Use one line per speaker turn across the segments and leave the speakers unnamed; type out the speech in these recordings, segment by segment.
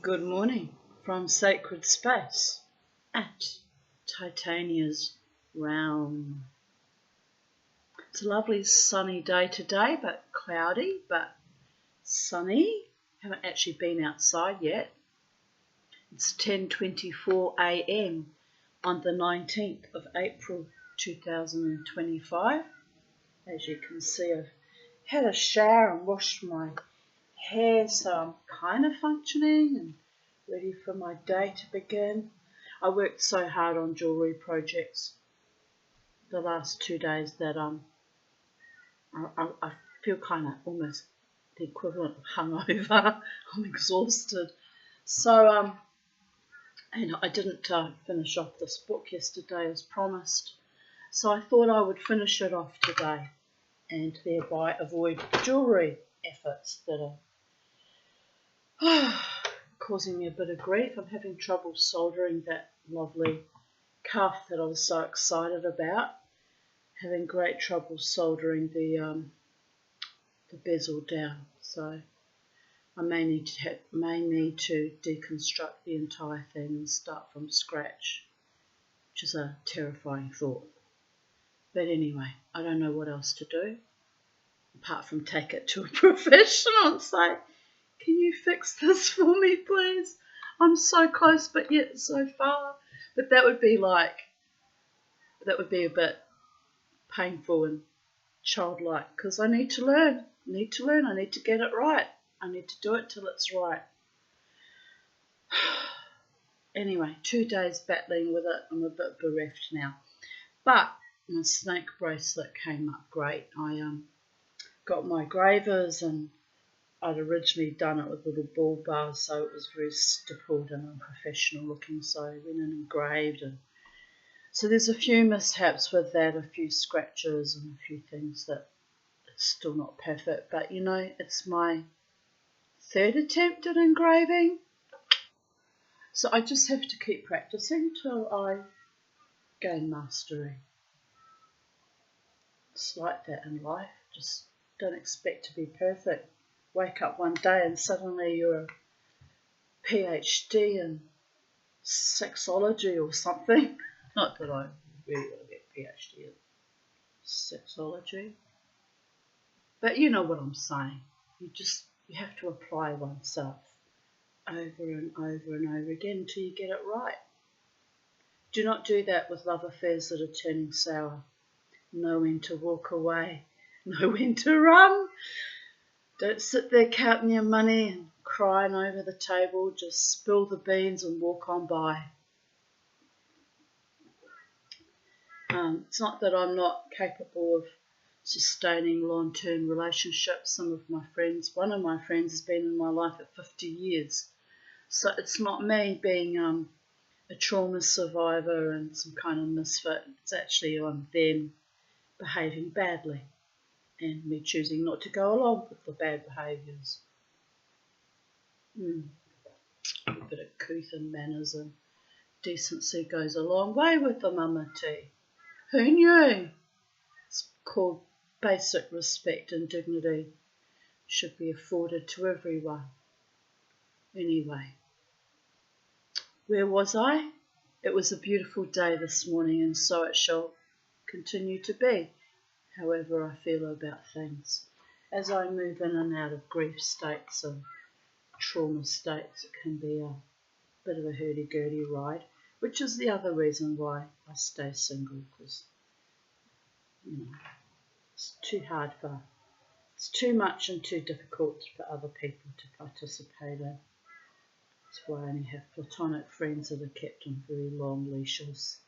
Good morning from sacred space at Titania's realm. It's a lovely sunny day today, but cloudy, but sunny. Haven't actually been outside yet. It's 10:24 a.m. on the 19th of April 2025. As you can see, I've had a shower and washed my hair, so I'm kind of functioning and ready for my day to begin. I worked so hard on jewellery projects the last 2 days that I feel kind of almost the equivalent of hungover. I'm exhausted. So and I didn't finish off this book yesterday as promised. So I thought I would finish it off today and thereby avoid the jewellery efforts that are causing me a bit of grief. I'm having trouble soldering that lovely cuff that I was so excited about. Having great trouble soldering the bezel down. So I may need to deconstruct the entire thing and start from scratch, which is a terrifying thought. But anyway, I don't know what else to do apart from take it to a professional and say, can you fix this for me, please? I'm so close, but yet so far. But that would be a bit painful and childlike, because I need to learn. I need to get it right. I need to do it till it's right. Anyway, 2 days battling with it. I'm a bit bereft now. But my snake bracelet came up great. I got my gravers, and I'd originally done it with little ball bars, so it was very stippled and unprofessional looking, so I went in and engraved. And so there's a few mishaps with that, a few scratches and a few things that it's still not perfect, but you know, it's my third attempt at engraving, so I just have to keep practicing till I gain mastery. It's like that in life, just don't expect to be perfect. Wake up one day and suddenly you're a PhD in sexology or something. Not that I really want to get a PhD in sexology, but you know what I'm saying. You have to apply oneself over and over and over again until you get it right. Do not do that with love affairs that are turning sour. Know when to walk away. Know when to run. Don't sit there counting your money and crying over the table. Just spill the beans and walk on by. It's not that I'm not capable of sustaining long-term relationships. One of my friends has been in my life at 50 years. So it's not me being a trauma survivor and some kind of misfit. It's actually on them behaving badly and me choosing not to go along with the bad behaviours. A bit of couth and manners and decency goes a long way with the mama tea. Who knew? It's called basic respect and dignity. Should be afforded to everyone. Anyway, where was I? It was a beautiful day this morning, and so it shall continue to be, however I feel about things. As I move in and out of grief states and trauma states, it can be a bit of a hurdy-gurdy ride, which is the other reason why I stay single, because it's too much and too difficult for other people to participate in. That's why I only have platonic friends that are kept on very long leashes.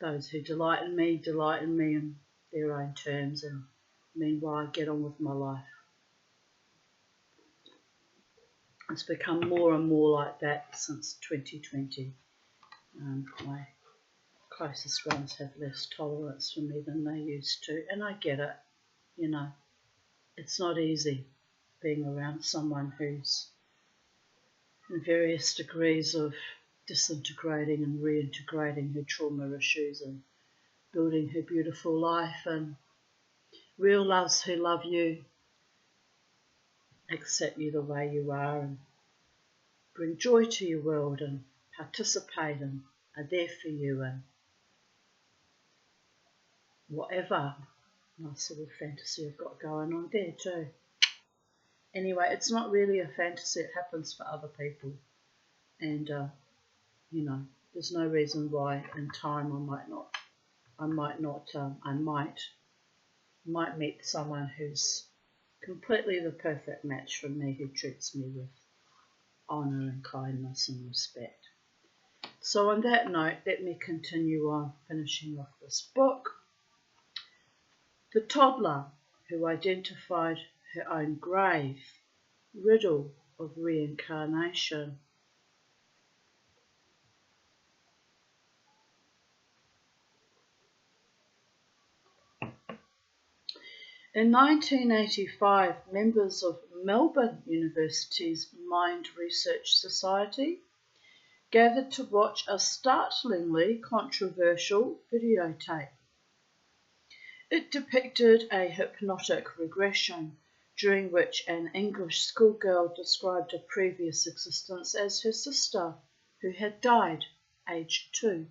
Those who delight in me in their own terms, and meanwhile I get on with my life. It's become more and more like that since 2020. My closest ones have less tolerance for me than they used to, and I get it. It's not easy being around someone who's in various degrees of disintegrating and reintegrating her trauma issues and building her beautiful life, and real loves who love you, accept you the way you are, and bring joy to your world and participate and are there for you and whatever nice little fantasy I've got going on there too. Anyway, it's not really a fantasy, it happens for other people. And, you know, there's no reason why in time I might meet someone who's completely the perfect match for me, who treats me with honour and kindness and respect. So on that note, let me continue on finishing off this book. The toddler who identified her own grave, Riddle of Reincarnation. In 1985, members of Melbourne University's Mind Research Society gathered to watch a startlingly controversial videotape. It depicted a hypnotic regression during which an English schoolgirl described a previous existence as her sister, who had died, aged 2.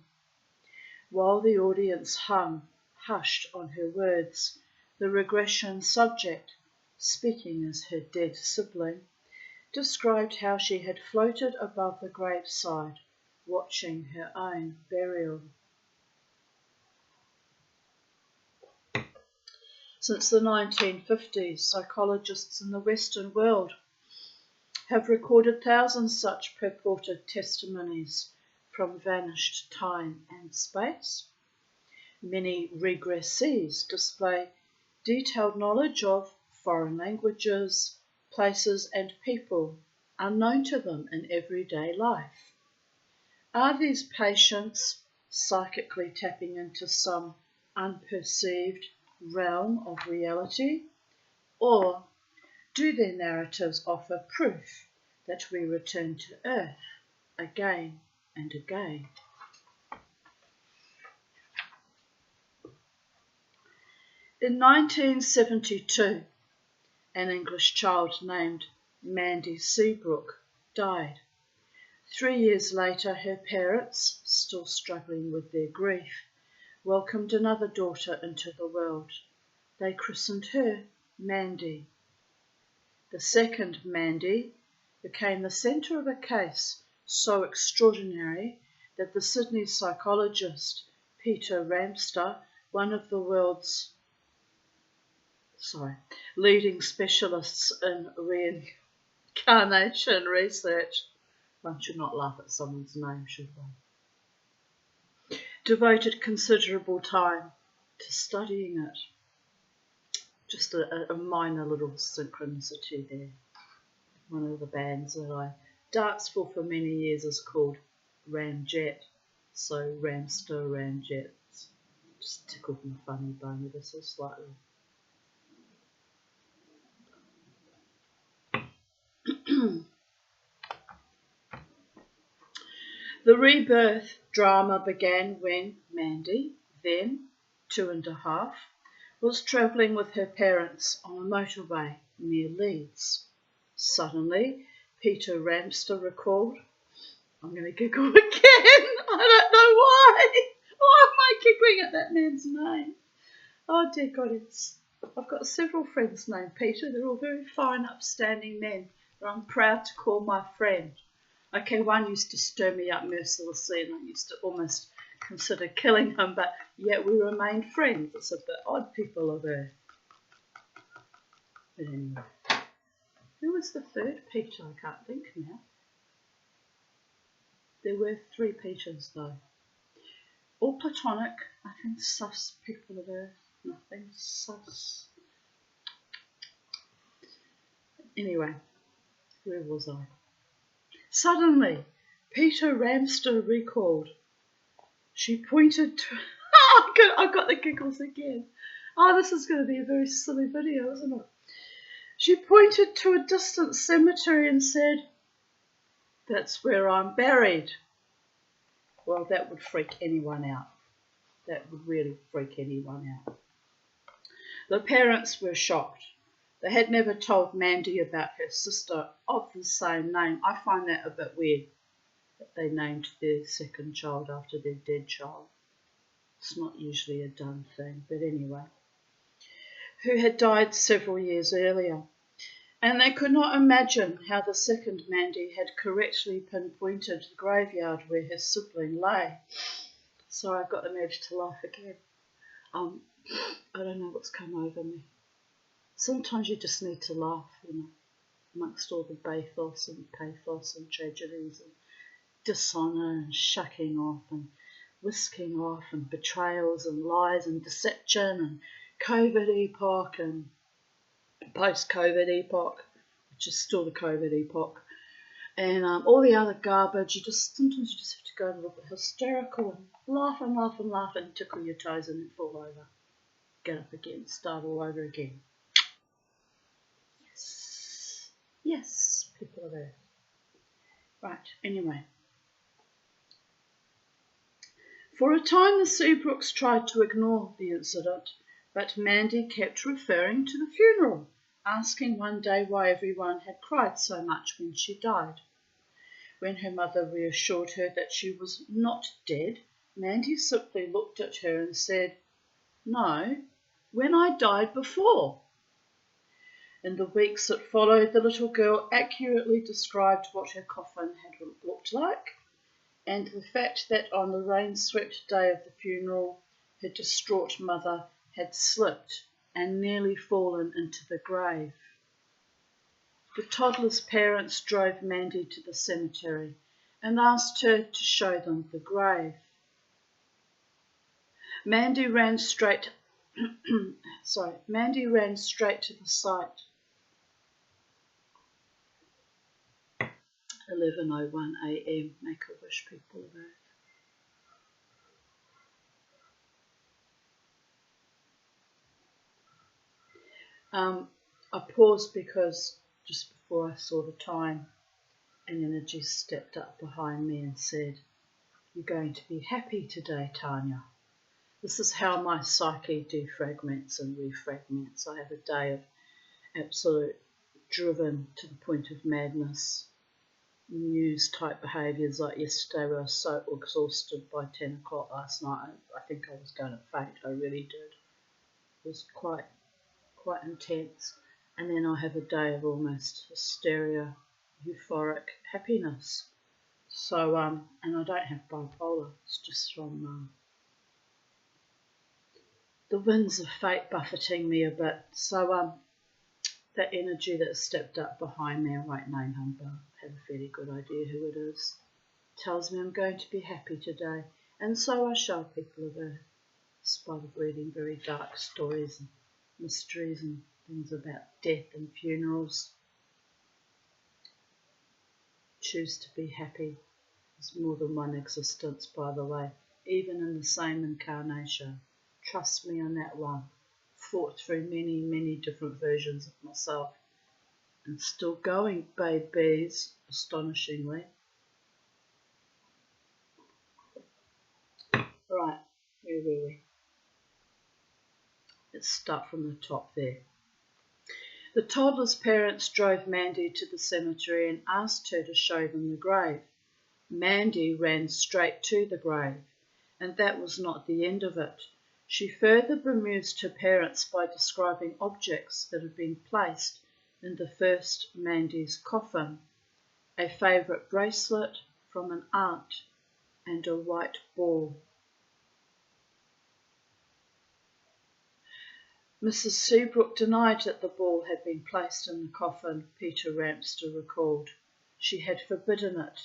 While the audience hushed on her words, the regression subject, speaking as her dead sibling, described how she had floated above the graveside, watching her own burial. Since the 1950s, psychologists in the Western world have recorded thousands such purported testimonies from vanished time and space. Many regressees display detailed knowledge of foreign languages, places and people unknown to them in everyday life. Are these patients psychically tapping into some unperceived realm of reality, or do their narratives offer proof that we return to Earth again and again? In 1972, an English child named Mandy Seabrook died. 3 years later, her parents, still struggling with their grief, welcomed another daughter into the world. They christened her Mandy. The second Mandy became the centre of a case so extraordinary that the Sydney psychologist Peter Ramster, one of the world's leading specialists in reincarnation research, one should not laugh at someone's name, should one, devoted considerable time to studying it. Just a minor little synchronicity there. One of the bands that I danced for many years is called Ramjet. So Ramster, Ramjet. Just tickled my funny bone ever so slightly. The rebirth drama began when Mandy, then 2.5, was travelling with her parents on a motorway near Leeds. Suddenly, Peter Ramster recalled, I'm going to giggle again, I don't know why. Why am I giggling at that man's name? Oh dear God, I've got several friends named Peter. They're all very fine, upstanding men that I'm proud to call my friend. Okay, one used to stir me up mercilessly and I used to almost consider killing him, but yet we remained friends. It's a bit odd, people of Earth. But anyway, who was the third Peter? I can't think now. There were 3 Peters though. All platonic, nothing sus, people of Earth, nothing sus. Anyway, where was I? Suddenly, Peter Ramster recalled. She pointed to... I've got the giggles again. Oh, this is going to be a very silly video, isn't it? She pointed to a distant cemetery and said, that's where I'm buried. Well, that would freak anyone out. That would really freak anyone out. The parents were shocked. They had never told Mandy about her sister of the same name. I find that a bit weird, that they named their second child after their dead child. It's not usually a done thing, but anyway. Who had died several years earlier. And they could not imagine how the second Mandy had correctly pinpointed the graveyard where her sibling lay. Sorry, I've got the urge to laugh again. I don't know what's come over me. Sometimes you just need to laugh, amongst all the bathos and pathos and tragedies and dishonour and shucking off and whisking off and betrayals and lies and deception and COVID epoch and post-COVID epoch, which is still the COVID epoch, and all the other garbage. Sometimes you just have to go a little bit hysterical and laugh and laugh and laugh and tickle your toes and then fall over. Get up again, start all over again. Yes, people of Earth. Right, anyway. For a time the Seabrooks tried to ignore the incident, but Mandy kept referring to the funeral, asking one day why everyone had cried so much when she died. When her mother reassured her that she was not dead, Mandy simply looked at her and said, "No, when I died before." In the weeks that followed, the little girl accurately described what her coffin had looked like, and the fact that on the rain-swept day of the funeral, her distraught mother had slipped and nearly fallen into the grave. The toddler's parents drove Mandy to the cemetery and asked her to show them the grave. Mandy ran straight to the site. 11:01 a.m. Make-A-Wish, people of Earth. I paused because just before I saw the time, an energy stepped up behind me and said, "You're going to be happy today, Tanya." This is how my psyche defragments and refragments. I have a day of absolute driven to the point of madness, news type behaviours. Like yesterday, where I was so exhausted by 10 o'clock last night. I think I was going to faint. I really did. It was quite intense. And then I have a day of almost hysteria, euphoric happiness. So, and I don't have bipolar. It's just from the winds of fate buffeting me a bit. So, that energy that stepped up behind me, I won't name him, but I have a fairly good idea who it is, tells me I'm going to be happy today. And so I shall, people of Earth, despite of reading very dark stories and mysteries and things about death and funerals. Choose to be happy. There's more than one existence, by the way, even in the same incarnation. Trust me on that one. Fought through many, many different versions of myself and still going, babies, astonishingly. Right, where were we? Let's start from the top there. The toddler's parents drove Mandy to the cemetery and asked her to show them the grave. Mandy ran straight to the grave, and that was not the end of it. She further bemused her parents by describing objects that had been placed in the first Mandy's coffin: a favourite bracelet from an aunt and a white ball. Mrs. Seabrook denied that the ball had been placed in the coffin, Peter Ramster recalled. She had forbidden it,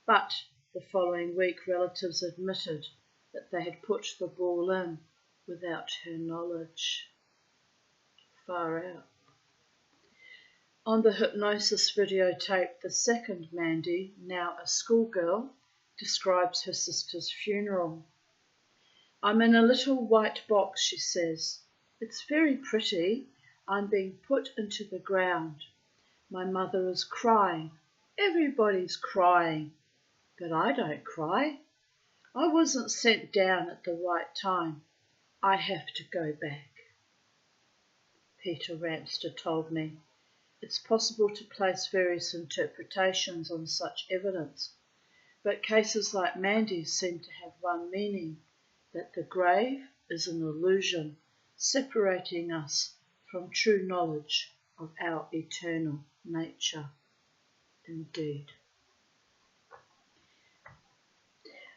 but the following week relatives admitted that they had put the ball in without her knowledge. Far out. On the hypnosis videotape, the second Mandy, now a schoolgirl, describes her sister's funeral. "I'm in a little white box," she says. "It's very pretty. I'm being put into the ground. My mother is crying. Everybody's crying. But I don't cry. I wasn't sent down at the right time. I have to go back." Peter Ramster told me. It's possible to place various interpretations on such evidence, but cases like Mandy's seem to have one meaning, that the grave is an illusion, separating us from true knowledge of our eternal nature. Indeed.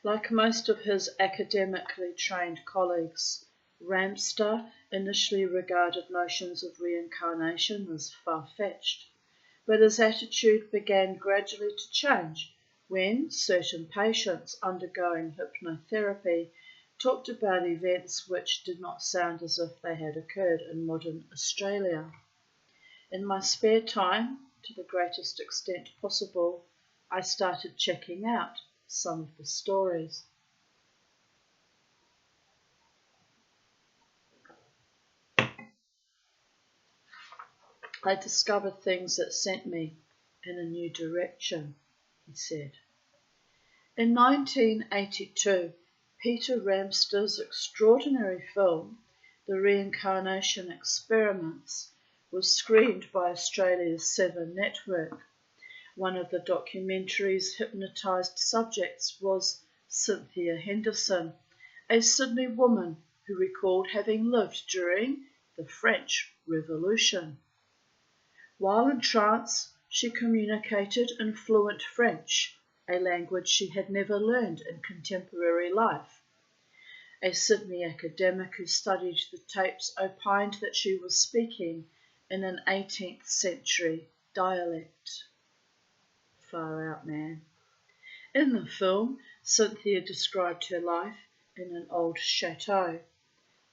Like most of his academically trained colleagues, Ramster initially regarded notions of reincarnation as far-fetched, but his attitude began gradually to change when certain patients undergoing hypnotherapy talked about events which did not sound as if they had occurred in modern Australia. In my spare time, to the greatest extent possible, I started checking out some of the stories. I discovered things that sent me in a new direction, he said. In 1982, Peter Ramster's extraordinary film, The Reincarnation Experiments, was screened by Australia's 7 network. One of the documentary's hypnotised subjects was Cynthia Henderson, a Sydney woman who recalled having lived during the French Revolution. While in trance, she communicated in fluent French, a language she had never learned in contemporary life. A Sydney academic who studied the tapes opined that she was speaking in an 18th century dialect. Far out, man. In the film, Cynthia described her life in an old chateau.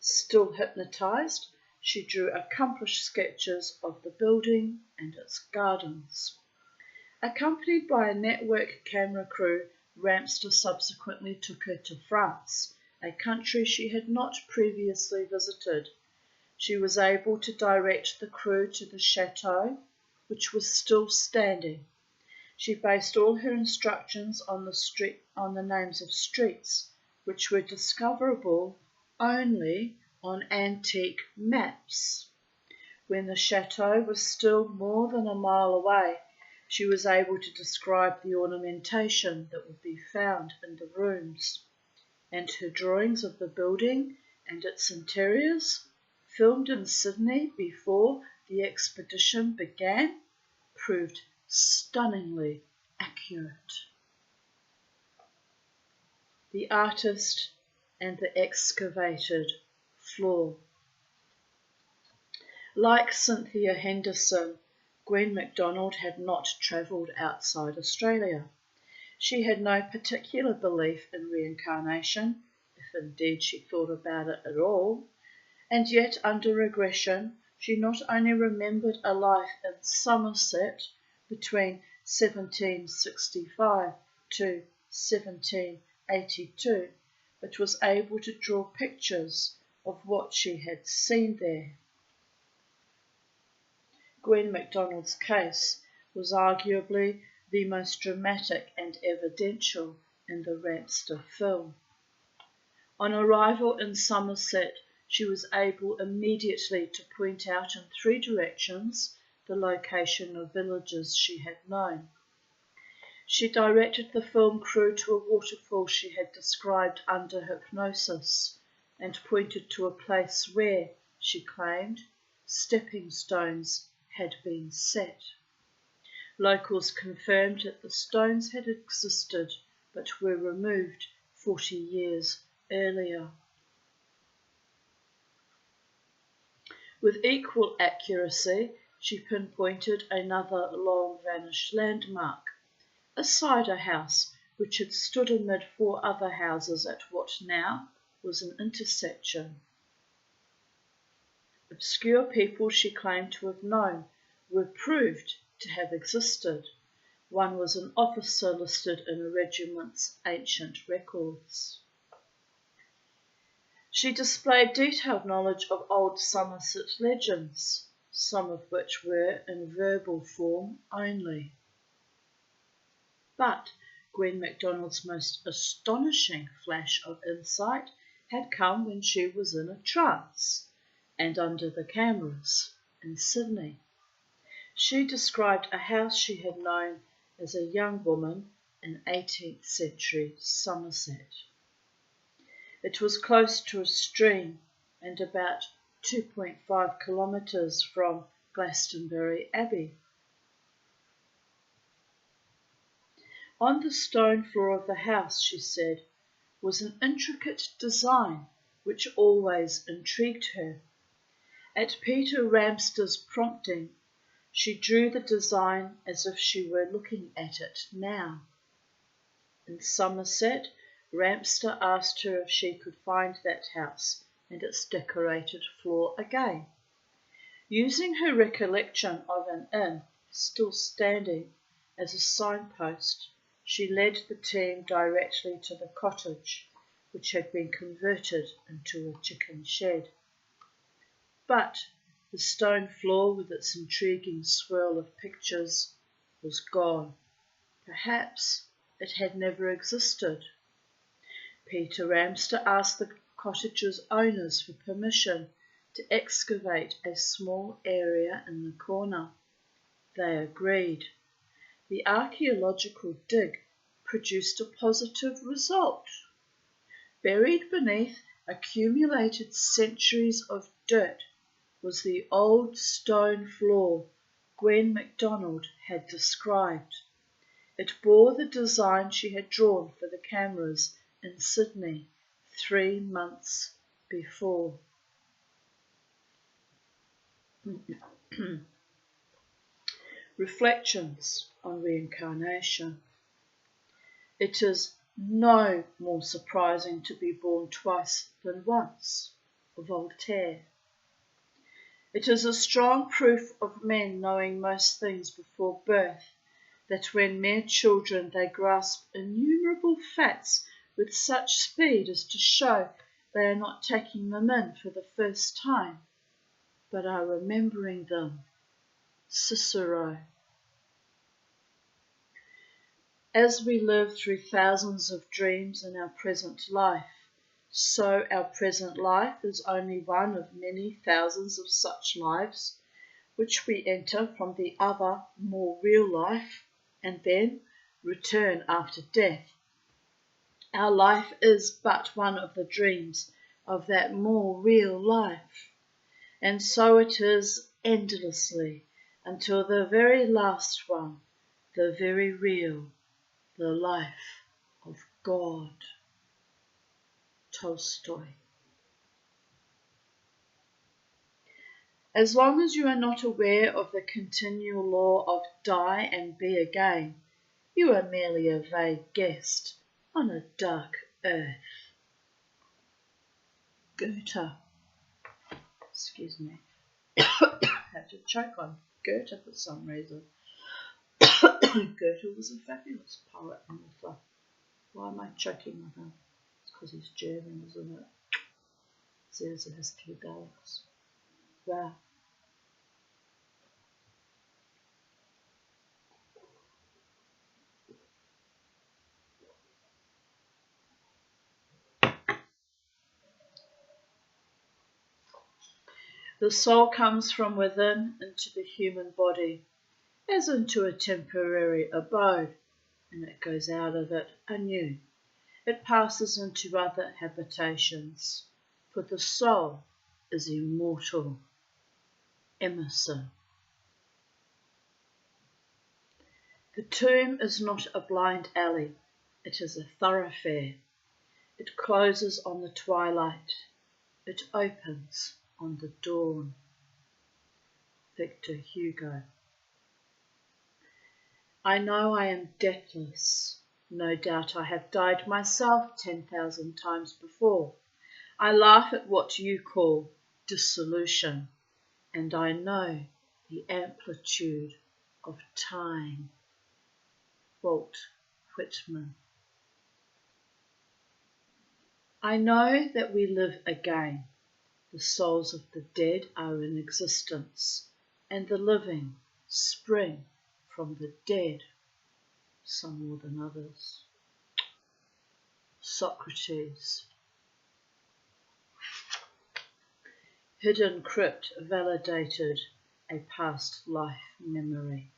Still hypnotised, she drew accomplished sketches of the building and its gardens. Accompanied by a network camera crew, Ramster subsequently took her to France, a country she had not previously visited. She was able to direct the crew to the chateau, which was still standing. She based all her instructions on the names of streets, which were discoverable only on antique maps. When the chateau was still more than a mile away, she was able to describe the ornamentation that would be found in the rooms, and her drawings of the building and its interiors, filmed in Sydney before the expedition began, proved stunningly accurate. The artist and the excavated floor. Like Cynthia Henderson, Gwen MacDonald had not travelled outside Australia. She had no particular belief in reincarnation, if indeed she thought about it at all, and yet under regression she not only remembered a life in Somerset between 1765 to 1782, but was able to draw pictures of what she had seen there. Gwen MacDonald's case was arguably the most dramatic and evidential in the Ramster film. On arrival in Somerset, she was able immediately to point out in 3 directions the location of villages she had known. She directed the film crew to a waterfall she had described under hypnosis and pointed to a place where, she claimed, stepping stones had been set. Locals confirmed that the stones had existed but were removed 40 years earlier. With equal accuracy, she pinpointed another long-vanished landmark, a cider house which had stood amid 4 other houses at what now was an intersection. Obscure people she claimed to have known were proved to have existed. One was an officer listed in a regiment's ancient records. She displayed detailed knowledge of old Somerset legends, some of which were in verbal form only. But Gwen MacDonald's most astonishing flash of insight had come when she was in a trance and under the cameras. in Sydney. She described a house she had known as a young woman in 18th century Somerset. It was close to a stream and about 2.5 kilometres from Glastonbury Abbey. On the stone floor of the house, she said, was an intricate design which always intrigued her. At Peter Ramster's prompting, she drew the design as if she were looking at it now. In Somerset, Ramster asked her if she could find that house and its decorated floor again. Using her recollection of an inn still standing as a signpost, she led the team directly to the cottage, which had been converted into a chicken shed. But the stone floor with its intriguing swirl of pictures was gone. Perhaps it had never existed. Peter Ramster asked the cottage's owners for permission to excavate a small area in the corner. They agreed. The archaeological dig produced a positive result. Buried beneath accumulated centuries of dirt was the old stone floor Gwen MacDonald had described. It bore the design she had drawn for the cameras in Sydney 3 months before. Reflections on reincarnation. It is no more surprising to be born twice than once. Voltaire. It is a strong proof of men knowing most things before birth, that when mere children they grasp innumerable facts with such speed as to show they are not taking them in for the first time, but are remembering them. Cicero. As we live through thousands of dreams in our present life, so our present life is only one of many thousands of such lives, which we enter from the other, more real life, and then return after death. Our life is but one of the dreams of that more real life, and so it is endlessly, until the very last one, the very real, the life of God. Tolstoy. As long as you are not aware of the continual law of die and be again, you are merely a vague guest on a dark earth. Goethe. Excuse me. I had to choke on Goethe for some reason. Goethe was a fabulous poet and author. Why am I choking on him? It's because he's German, isn't it? There's a history of dogs. Wow. The soul comes from within into the human body, as into a temporary abode, and it goes out of it anew. It passes into other habitations, for the soul is immortal. Emerson. The tomb is not a blind alley, it is a thoroughfare. It closes on the twilight, it opens on the dawn. Victor Hugo. I know I am deathless. No doubt I have died myself 10,000 times before. I laugh at what you call dissolution, and I know the amplitude of time. Walt Whitman. I know that we live again. The souls of the dead are in existence, and the living spring from the dead, some more than others. Socrates. Hidden crypt validated. a past life memory.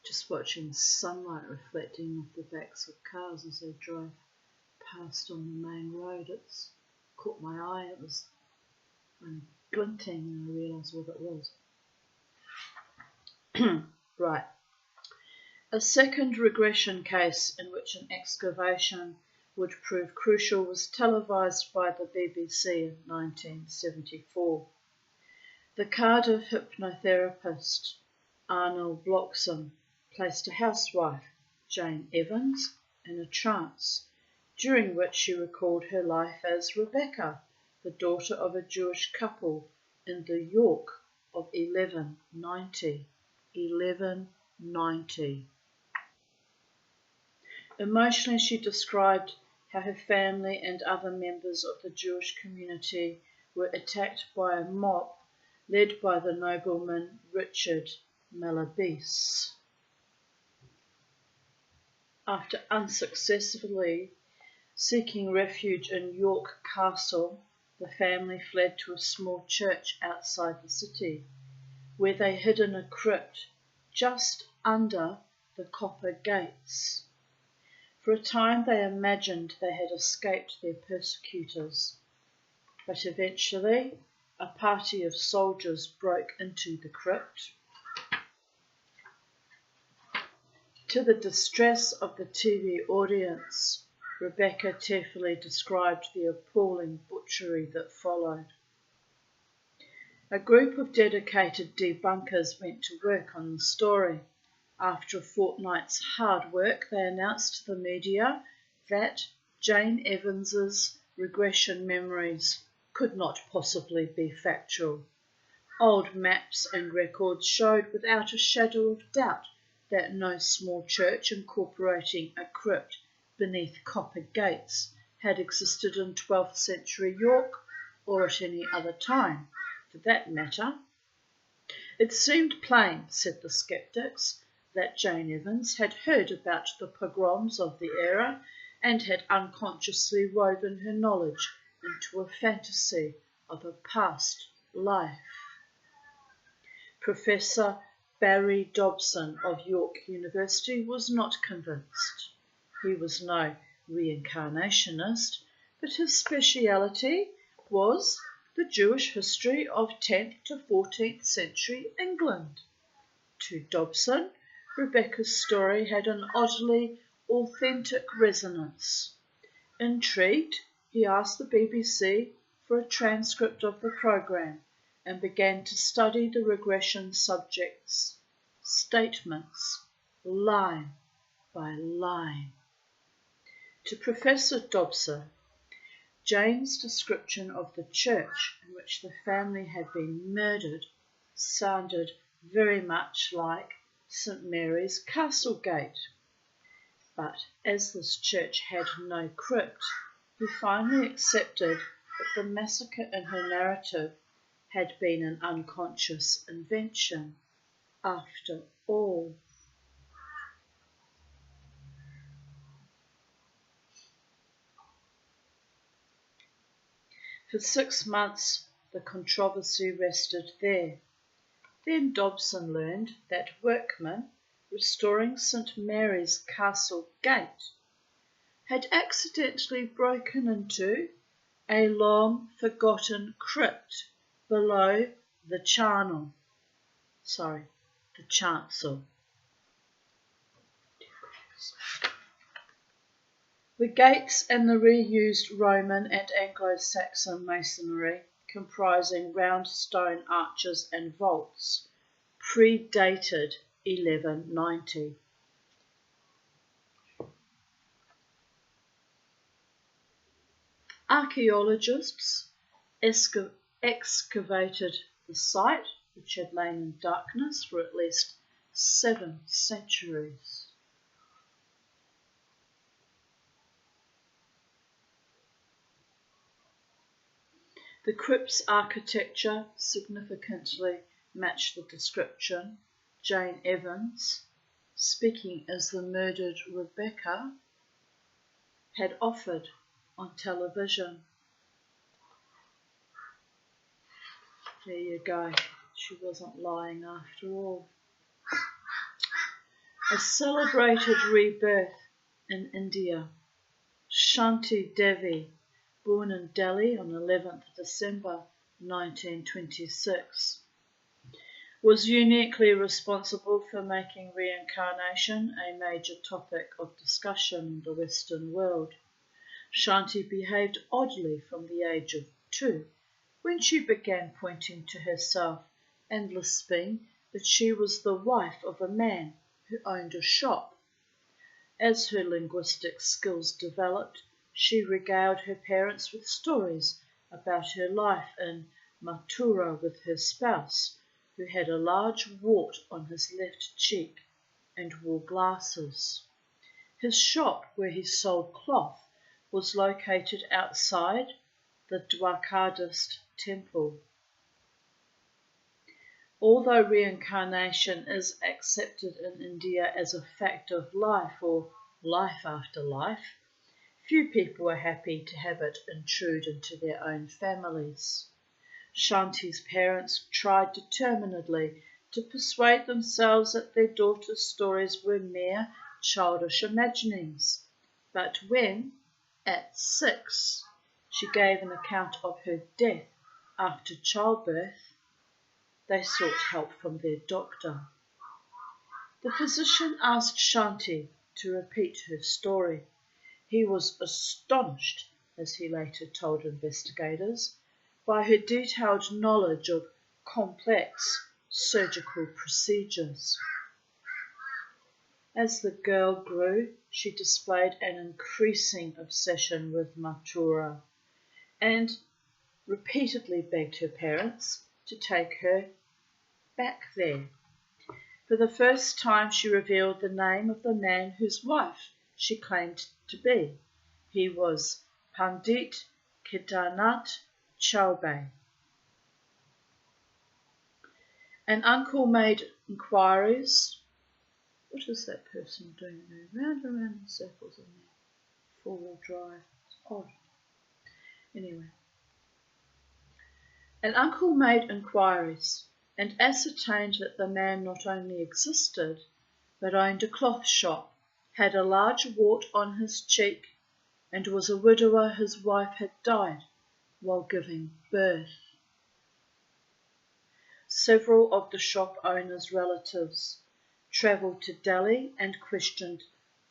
Just watching sunlight reflecting off the backs of cars as they drove past on the main road. It's caught my eye. It was glinting and I realised what it was. Right. A second regression case in which an excavation would prove crucial was televised by the BBC in 1974. The Cardiff hypnotherapist Arnold Bloxham placed a housewife, Jane Evans, in a trance, during which she recalled her life as Rebecca, the daughter of a Jewish couple in the York of 1190. 1190. Emotionally, she described how her family and other members of the Jewish community were attacked by a mob led by the nobleman Richard Malabise. After unsuccessfully seeking refuge in York Castle, the family fled to a small church outside the city, where they hid in a crypt just under the copper gates. For a time they imagined they had escaped their persecutors, but eventually a party of soldiers broke into the crypt. To the distress of the TV audience, Rebecca tearfully described the appalling butchery that followed. A group of dedicated debunkers went to work on the story. After a fortnight's hard work, they announced to the media that Jane Evans's regression memories could not possibly be factual. Old maps and records showed without a shadow of doubt that no small church incorporating a crypt beneath copper gates had existed in 12th century York or at any other time, for that matter. It seemed plain, said the skeptics, that Jane Evans had heard about the pogroms of the era and had unconsciously woven her knowledge into a fantasy of a past life. Professor Barry Dobson of York University was not convinced. He was no reincarnationist, but his speciality was the Jewish history of 10th to 14th century England. To Dobson, Rebecca's story had an oddly authentic resonance. Intrigued, he asked the BBC for a transcript of the programme and began to study the regression subject's statements, line by line. To Professor Dobson, Jane's description of the church in which the family had been murdered sounded very much like St Mary's Castle Gate. But as this church had no crypt, he finally accepted that the massacre in her narrative had been an unconscious invention after all. For 6 months, the controversy rested there. Then Dobson learned that workmen restoring St Mary's Castle Gate had accidentally broken into a long-forgotten crypt below the chancel. The gates and the reused Roman and Anglo-Saxon masonry, comprising round stone arches and vaults, predated 1190. Archaeologists excavated the site, which had lain in darkness for at least 7 centuries. The crypt's architecture significantly matched the description Jane Evans, speaking as the murdered Rebecca, had offered. on television. There you go. She wasn't lying after all. A celebrated rebirth in India. Shanti Devi, born in Delhi on 11th December 1926, was uniquely responsible for making reincarnation a major topic of discussion in the Western world. Shanti behaved oddly from the age of 2, when she began pointing to herself and lisping that she was the wife of a man who owned a shop. As her linguistic skills developed, she regaled her parents with stories about her life in Mathura with her spouse, who had a large wart on his left cheek and wore glasses. His shop, where he sold cloth, was located outside the Dwarkadist temple. Although reincarnation is accepted in India as a fact of life or life after life, few people are happy to have it intrude into their own families. Shanti's parents tried determinedly to persuade themselves that their daughter's stories were mere childish imaginings, but when, at 6, she gave an account of her death after childbirth, they sought help from their doctor. The physician asked Shanti to repeat her story. He was astonished, as he later told investigators, by her detailed knowledge of complex surgical procedures. As the girl grew, she displayed an increasing obsession with Mathura and repeatedly begged her parents to take her back there. For the first time, she revealed the name of the man whose wife she claimed to be. He was Pandit Kedarnath Chaubey. An uncle made inquiries. What is that person doing there? Round and round in circles in there. Four-wheel drive. It's odd. Anyway. An uncle made inquiries and ascertained that the man not only existed, but owned a cloth shop, had a large wart on his cheek, and was a widower whose wife had died while giving birth. Several of the shop owner's relatives travelled to Delhi and questioned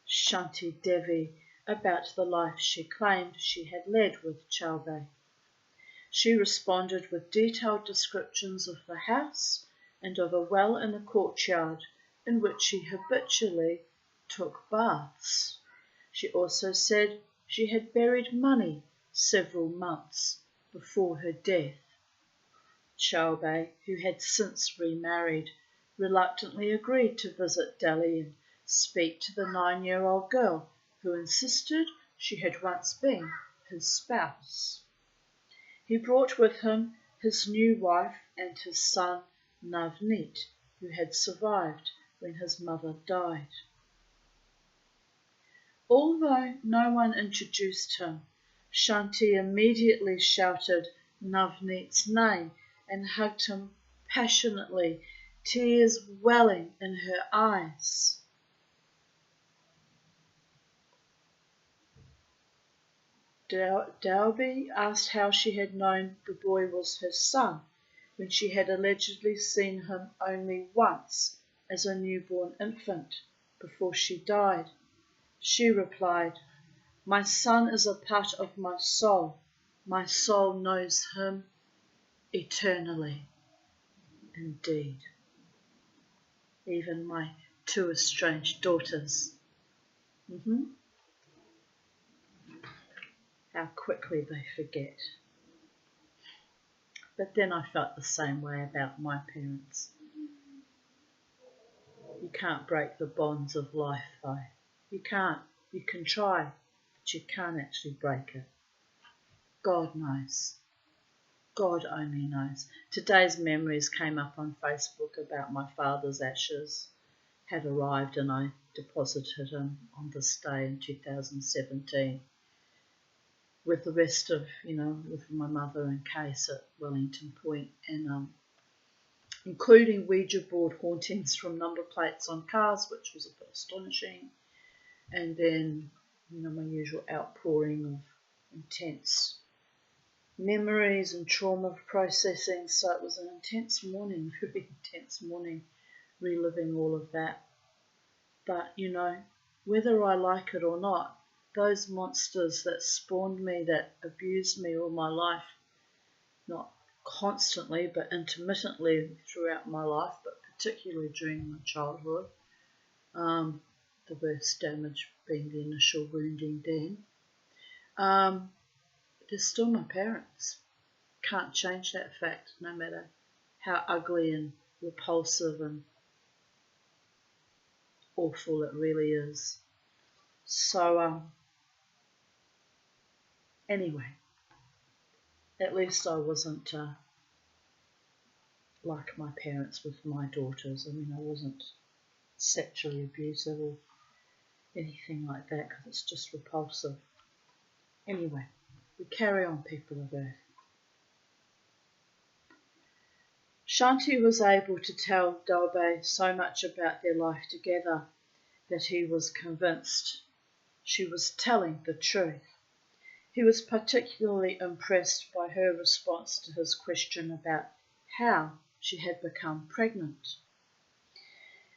Shanti Devi about the life she claimed she had led with Chaubey. She responded with detailed descriptions of the house and of a well in the courtyard in which she habitually took baths. She also said she had buried money several months before her death. Chaubey, who had since remarried, reluctantly agreed to visit Delhi and speak to the 9-year-old girl who insisted she had once been his spouse. He brought with him his new wife and his son Navneet, who had survived when his mother died. Although no one introduced him, Shanti immediately shouted Navneet's name and hugged him passionately, tears welling in her eyes. Dalby asked how she had known the boy was her son, when she had allegedly seen him only once as a newborn infant before she died. She replied, "My son is a part of my soul. My soul knows him eternally." Indeed. Even my 2 estranged daughters. How quickly they forget. But then I felt the same way about my parents. You can't break the bonds of life though. You can't. You can try, but you can't actually break it. God knows. God only knows. Today's memories came up on Facebook about my father's ashes. Had arrived and I deposited him on this day in 2017. with the rest of, with my mother and Case at Wellington Point, and including Ouija board hauntings from number plates on cars, which was a bit astonishing, and then, my usual outpouring of intense memories and trauma processing. So it was an intense morning, very intense morning, reliving all of that. But, whether I like it or not, those monsters that spawned me, that abused me all my life, not constantly but intermittently throughout my life, but particularly during my childhood, the worst damage being the initial wounding then, they're still my parents. Can't change that fact, no matter how ugly and repulsive and awful it really is. So, anyway, at least I wasn't like my parents with my daughters. I mean, I wasn't sexually abusive or anything like that, because it's just repulsive. Anyway, we carry on, people of Earth. Shanti was able to tell Dalbe so much about their life together that he was convinced she was telling the truth. He was particularly impressed by her response to his question about how she had become pregnant.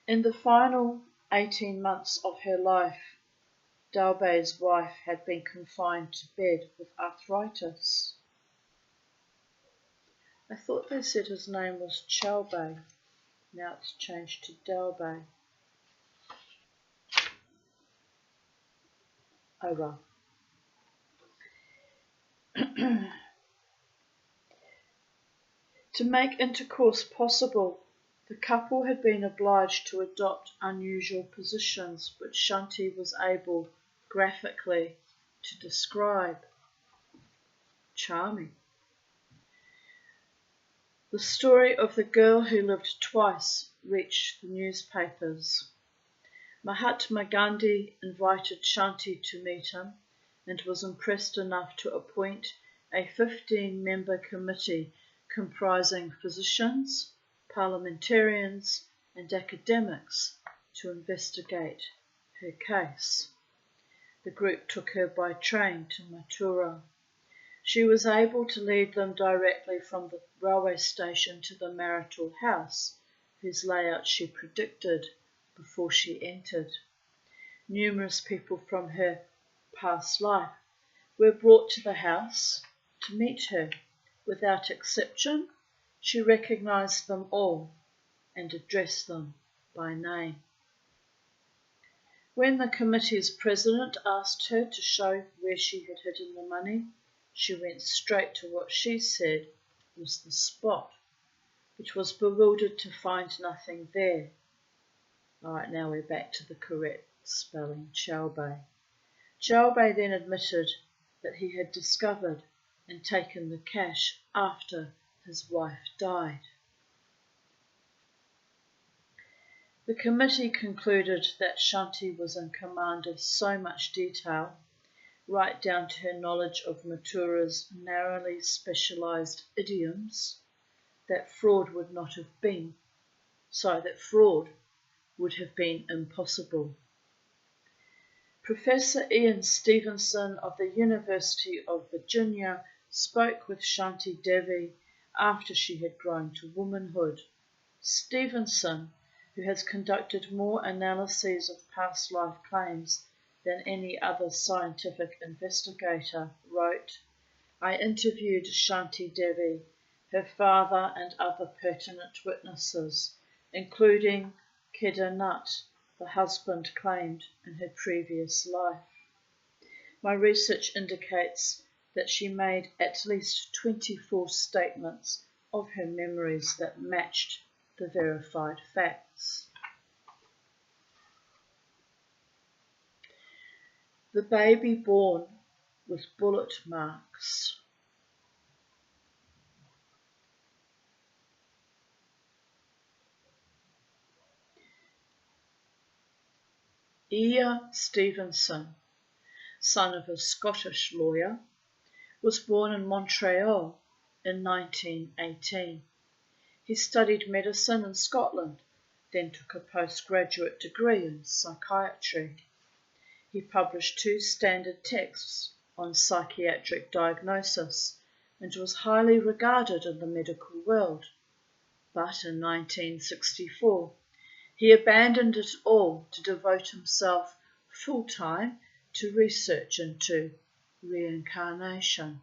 In the final 18 months of her life, Dalbe's wife had been confined to bed with arthritis. I thought they said his name was Chalbe. Now it's changed to Dalbe. Oh well. To make intercourse possible, the couple had been obliged to adopt unusual positions, which Shanti was able graphically to describe. Charming. The story of the girl who lived twice reached the newspapers. Mahatma Gandhi invited Shanti to meet him and was impressed enough to appoint a 15-member committee comprising physicians, parliamentarians and academics to investigate her case. The group took her by train to Mathura. She was able to lead them directly from the railway station to the marital house, whose layout she predicted before she entered. Numerous people from her past life were brought to the house to meet her. Without exception, she recognized them all and addressed them by name. When the committee's president asked her to show where she had hidden the money, she went straight to what she said was the spot, but was bewildered to find nothing there. Alright, now we're back to the correct spelling, Chalbe. Chalbe then admitted that he had discovered and taken the cash after his wife died. The committee concluded that Shanti was in command of so much detail, right down to her knowledge of Mathura's narrowly specialised idioms, that fraud would have been impossible. Professor Ian Stevenson of the University of Virginia spoke with Shanti Devi after she had grown to womanhood. Stevenson, who has conducted more analyses of past life claims than any other scientific investigator, wrote, "I interviewed Shanti Devi, her father and other pertinent witnesses, including Kedarnath, the husband claimed in her previous life. My research indicates that she made at least 24 statements of her memories that matched the verified facts." The baby born with bullet marks. Ian Stevenson, son of a Scottish lawyer, was born in Montreal in 1918. He studied medicine in Scotland, then took a postgraduate degree in psychiatry. He published 2 standard texts on psychiatric diagnosis and was highly regarded in the medical world. But in 1964, he abandoned it all to devote himself full-time to research into reincarnation.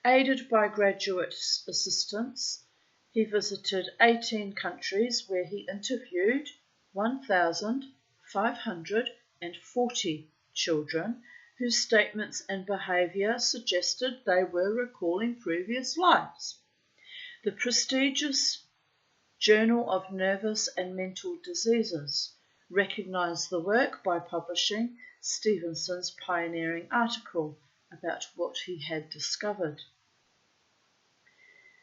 Aided by graduate assistants, he visited 18 countries where he interviewed 1,540 children whose statements and behaviour suggested they were recalling previous lives. The prestigious Journal of Nervous and Mental Diseases recognised the work by publishing Stevenson's pioneering article about what he had discovered.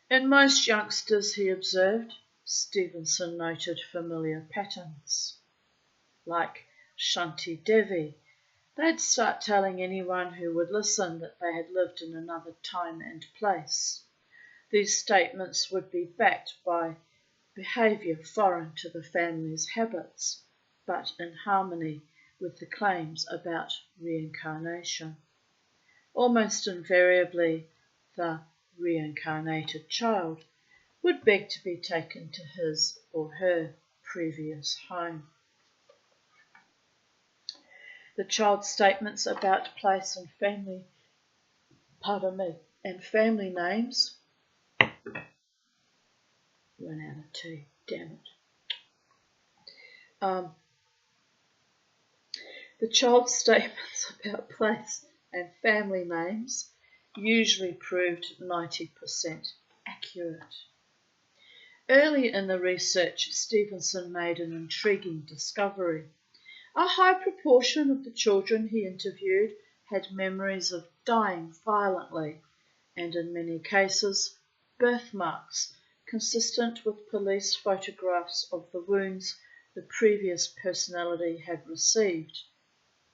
In most youngsters, he observed, Stevenson noted familiar patterns. Like Shanti Devi, they'd start telling anyone who would listen that they had lived in another time and place. These statements would be backed by behaviour foreign to the family's habits, but in harmony with the claims about reincarnation. Almost invariably, the reincarnated child would beg to be taken to his or her previous home. The child's statements about place and family names. Run out of tea, damn it. The child's statements about place and family names usually proved 90% accurate. Early in the research, Stevenson made an intriguing discovery. A high proportion of the children he interviewed had memories of dying violently, and in many cases, birthmarks consistent with police photographs of the wounds the previous personality had received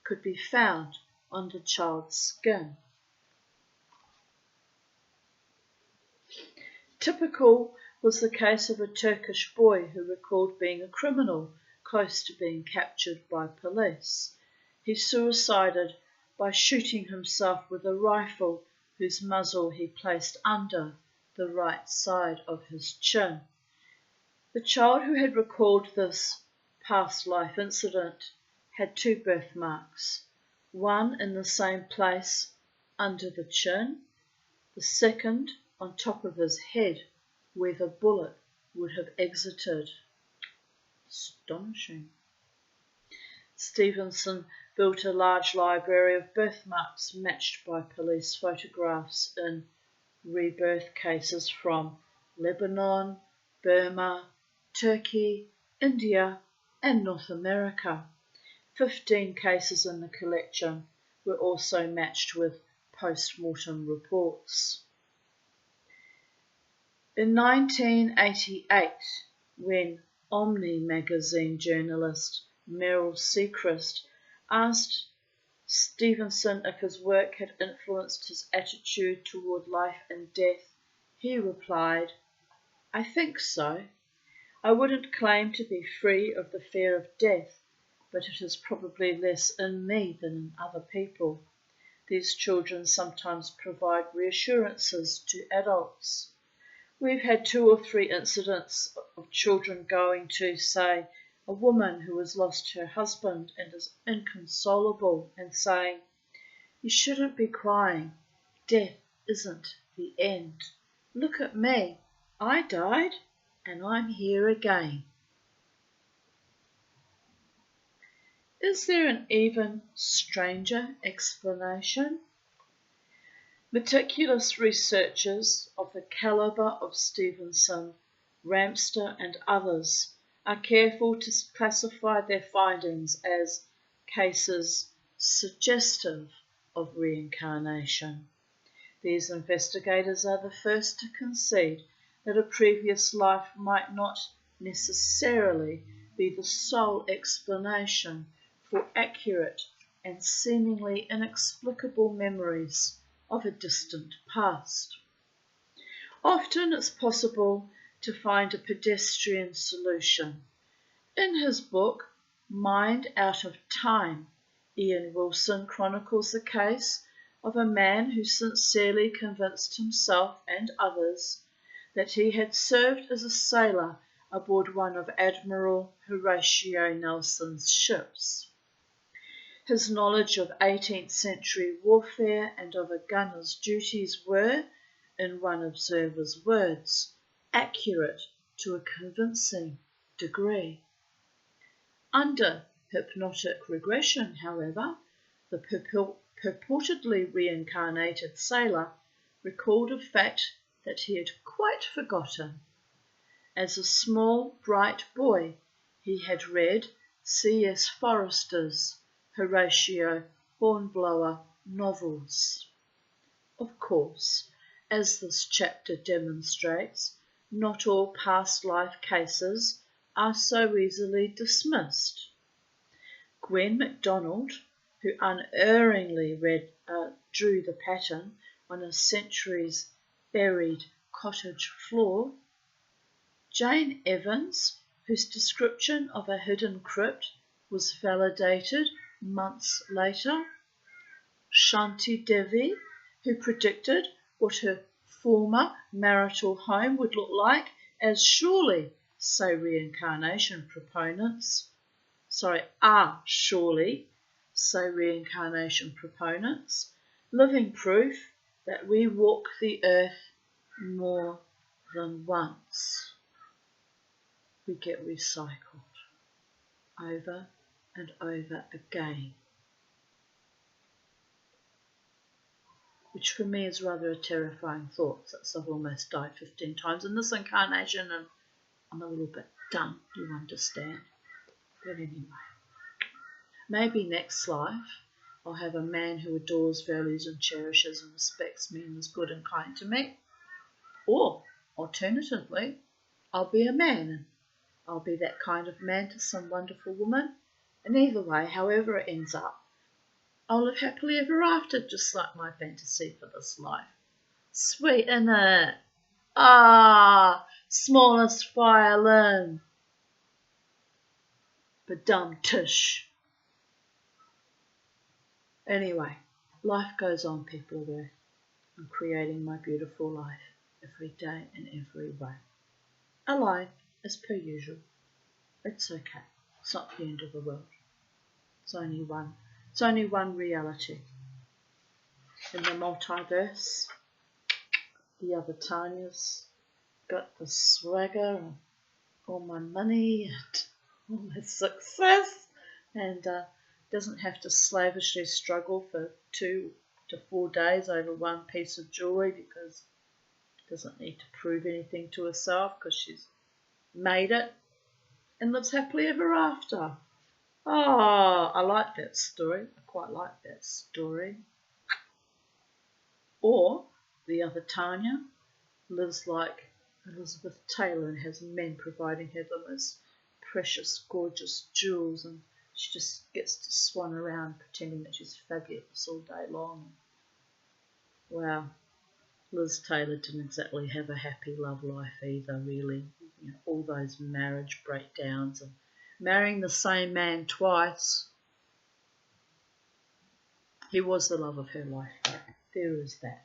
could be found on the child's skin. Typical was the case of a Turkish boy who recalled being a criminal close to being captured by police. He suicided by shooting himself with a rifle whose muzzle he placed under the right side of his chin. The child who had recalled this past life incident had 2 birthmarks, one in the same place under the chin, the second on top of his head where the bullet would have exited. Astonishing. Stevenson built a large library of birthmarks matched by police photographs in rebirth cases from Lebanon, Burma, Turkey, India, and North America. 15 cases in the collection were also matched with post-mortem reports. In 1988, when Omni magazine journalist Meryl Sechrist asked Stevenson if his work had influenced his attitude toward life and death, he replied, "I think so. I wouldn't claim to be free of the fear of death, but it is probably less in me than in other people. These children sometimes provide reassurances to adults. We've had 2 or 3 incidents of children going to, say, a woman who has lost her husband and is inconsolable and saying, 'You shouldn't be crying. Death isn't the end. Look at me. I died and I'm here again.' Is there an even stranger explanation? Meticulous researchers of the calibre of Stevenson, Ramster and others are careful to classify their findings as cases suggestive of reincarnation. These investigators are the first to concede that a previous life might not necessarily be the sole explanation for accurate and seemingly inexplicable memories of a distant past. Often it's possible to find a pedestrian solution. In his book, Mind Out of Time, Ian Wilson chronicles the case of a man who sincerely convinced himself and others that he had served as a sailor aboard one of Admiral Horatio Nelson's ships. His knowledge of 18th century warfare and of a gunner's duties were, in one observer's words, accurate to a convincing degree. Under hypnotic regression, however, the purportedly reincarnated sailor recalled a fact that he had quite forgotten. As a small, bright boy, he had read C.S. Forester's Horatio Hornblower novels. Of course, as this chapter demonstrates, not all past life cases are so easily dismissed. Gwen MacDonald, who unerringly drew the pattern on a centuries buried cottage floor, Jane Evans, whose description of a hidden crypt was validated months later, Shanti Devi, who predicted what her former marital home would look like, as surely, say reincarnation proponents, living proof that we walk the earth more than once. We get recycled over and over again, which for me is rather a terrifying thought, since I've almost died 15 times in this incarnation and I'm a little bit dumb, you understand. But anyway, maybe next life I'll have a man who adores, values and cherishes and respects me and is good and kind to me. Or, alternatively, I'll be a man and I'll be that kind of man to some wonderful woman. And either way, however it ends up, I'll live happily ever after, just like my fantasy for this life. Sweet, innit? Ah, smallest violin. Badum tish. Anyway, life goes on, people of Earth. I'm creating my beautiful life every day in every way. Alive, as per usual. It's okay. It's not the end of the world. It's only one reality. In the multiverse, the other Tanya's got the swagger and all my money and all my success, and doesn't have to slavishly struggle for 2 to 4 days over one piece of jewellery because doesn't need to prove anything to herself because she's made it and lives happily ever after. Oh, I like that story. I quite like that story. Or the other Tanya lives like Elizabeth Taylor and has men providing her the most precious, gorgeous jewels, and she just gets to swan around pretending that she's fabulous all day long. Wow, Liz Taylor didn't exactly have a happy love life either, really. You know, all those marriage breakdowns and marrying the same man twice. He was the love of her life, though. There is that.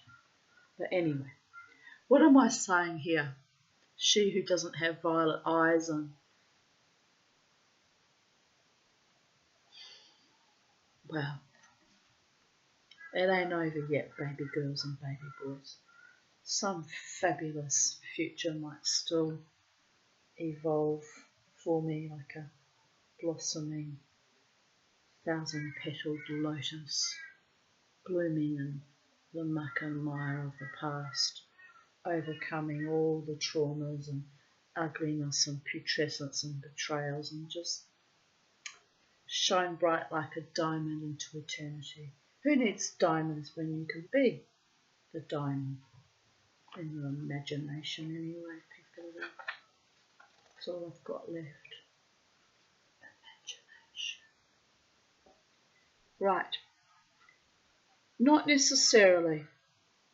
But anyway, what am I saying here? She who doesn't have violet eyes and... Well, it ain't over yet, baby girls and baby boys. Some fabulous future might still evolve for me like a blossoming 1,000-petaled lotus, blooming in the muck and mire of the past, overcoming all the traumas and ugliness and putrescence and betrayals, and just shine bright like a diamond into eternity. Who needs diamonds when you can be the diamond? In your imagination anyway, people. That's all I've got left. Imagination. Right. Not necessarily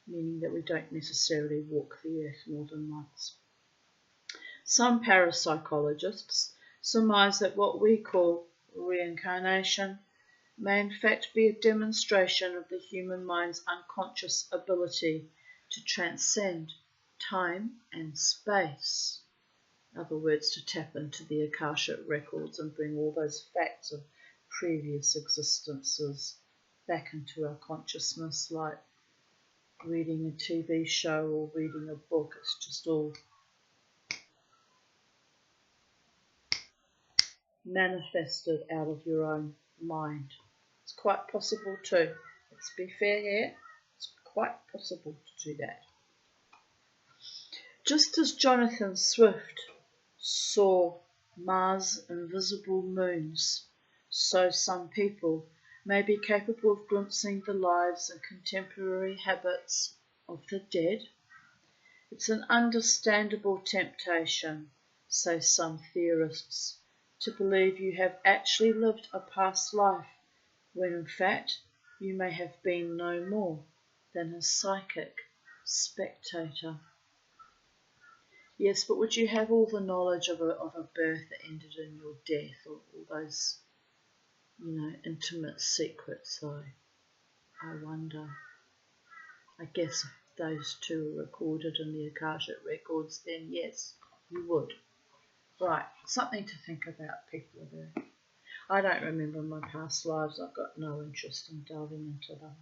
meaning that we don't necessarily walk the earth more than once. Some parapsychologists surmise that what we call reincarnation may in fact be a demonstration of the human mind's unconscious ability to transcend time and space. In other words, to tap into the Akashic records and bring all those facts of previous existences back into our consciousness, like reading a TV show or reading a book. It's just all manifested out of your own mind. It's quite possible too. Let's be fair here. It's quite possible to do that. Just as Jonathan Swift saw Mars' invisible moons, so some people may be capable of glimpsing the lives and contemporary habits of the dead. It's an understandable temptation, say some theorists, to believe you have actually lived a past life, when in fact you may have been no more than a psychic spectator. Yes, but would you have all the knowledge of a birth that ended in your death, or all those, intimate secrets, though? I wonder. I guess if those two are recorded in the Akashic records, then yes, you would. Right, something to think about, people of Earth. I don't remember my past lives. I've got no interest in delving into them.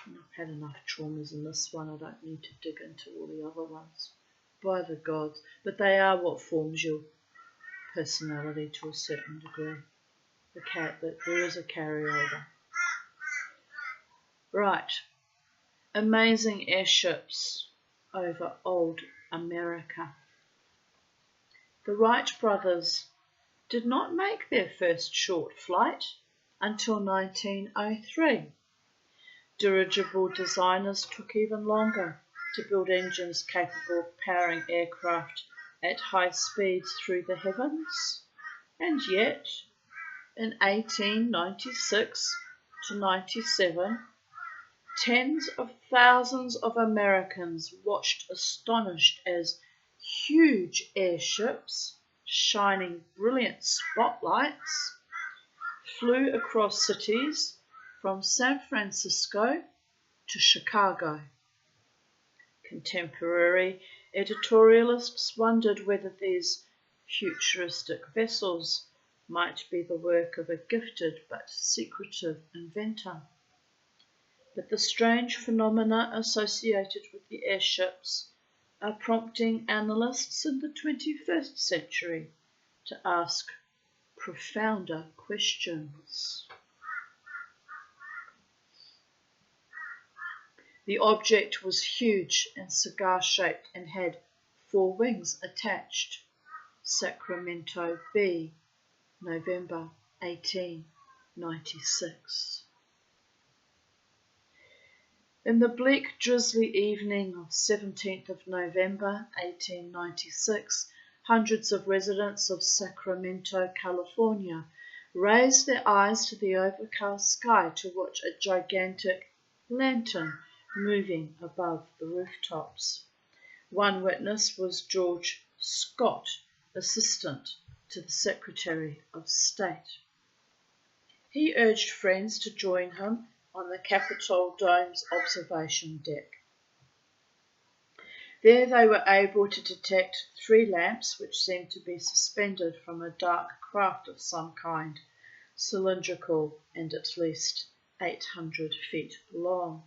I've had enough traumas in this one. I don't need to dig into all the other ones. By the gods. But they are what forms your personality to a certain degree. There is a carryover. Right. Amazing airships over old America. The Wright brothers did not make their first short flight until 1903. Dirigible designers took even longer to build engines capable of powering aircraft at high speeds through the heavens. And yet, in 1896 to 97, tens of thousands of Americans watched astonished as huge airships, shining brilliant spotlights, flew across cities from San Francisco to Chicago. Contemporary editorialists wondered whether these futuristic vessels might be the work of a gifted but secretive inventor. But the strange phenomena associated with the airships are prompting analysts in the 21st century to ask profounder questions. The object was huge and cigar-shaped and had 4 wings attached. Sacramento B, November 1896. In the bleak, drizzly evening of 17th of November 1896, hundreds of residents of Sacramento, California, raised their eyes to the overcast sky to watch a gigantic lantern moving above the rooftops. One witness was George Scott, assistant to the Secretary of State. He urged friends to join him on the Capitol Dome's observation deck. There they were able to detect 3 lamps which seemed to be suspended from a dark craft of some kind, cylindrical and at least 800 feet long.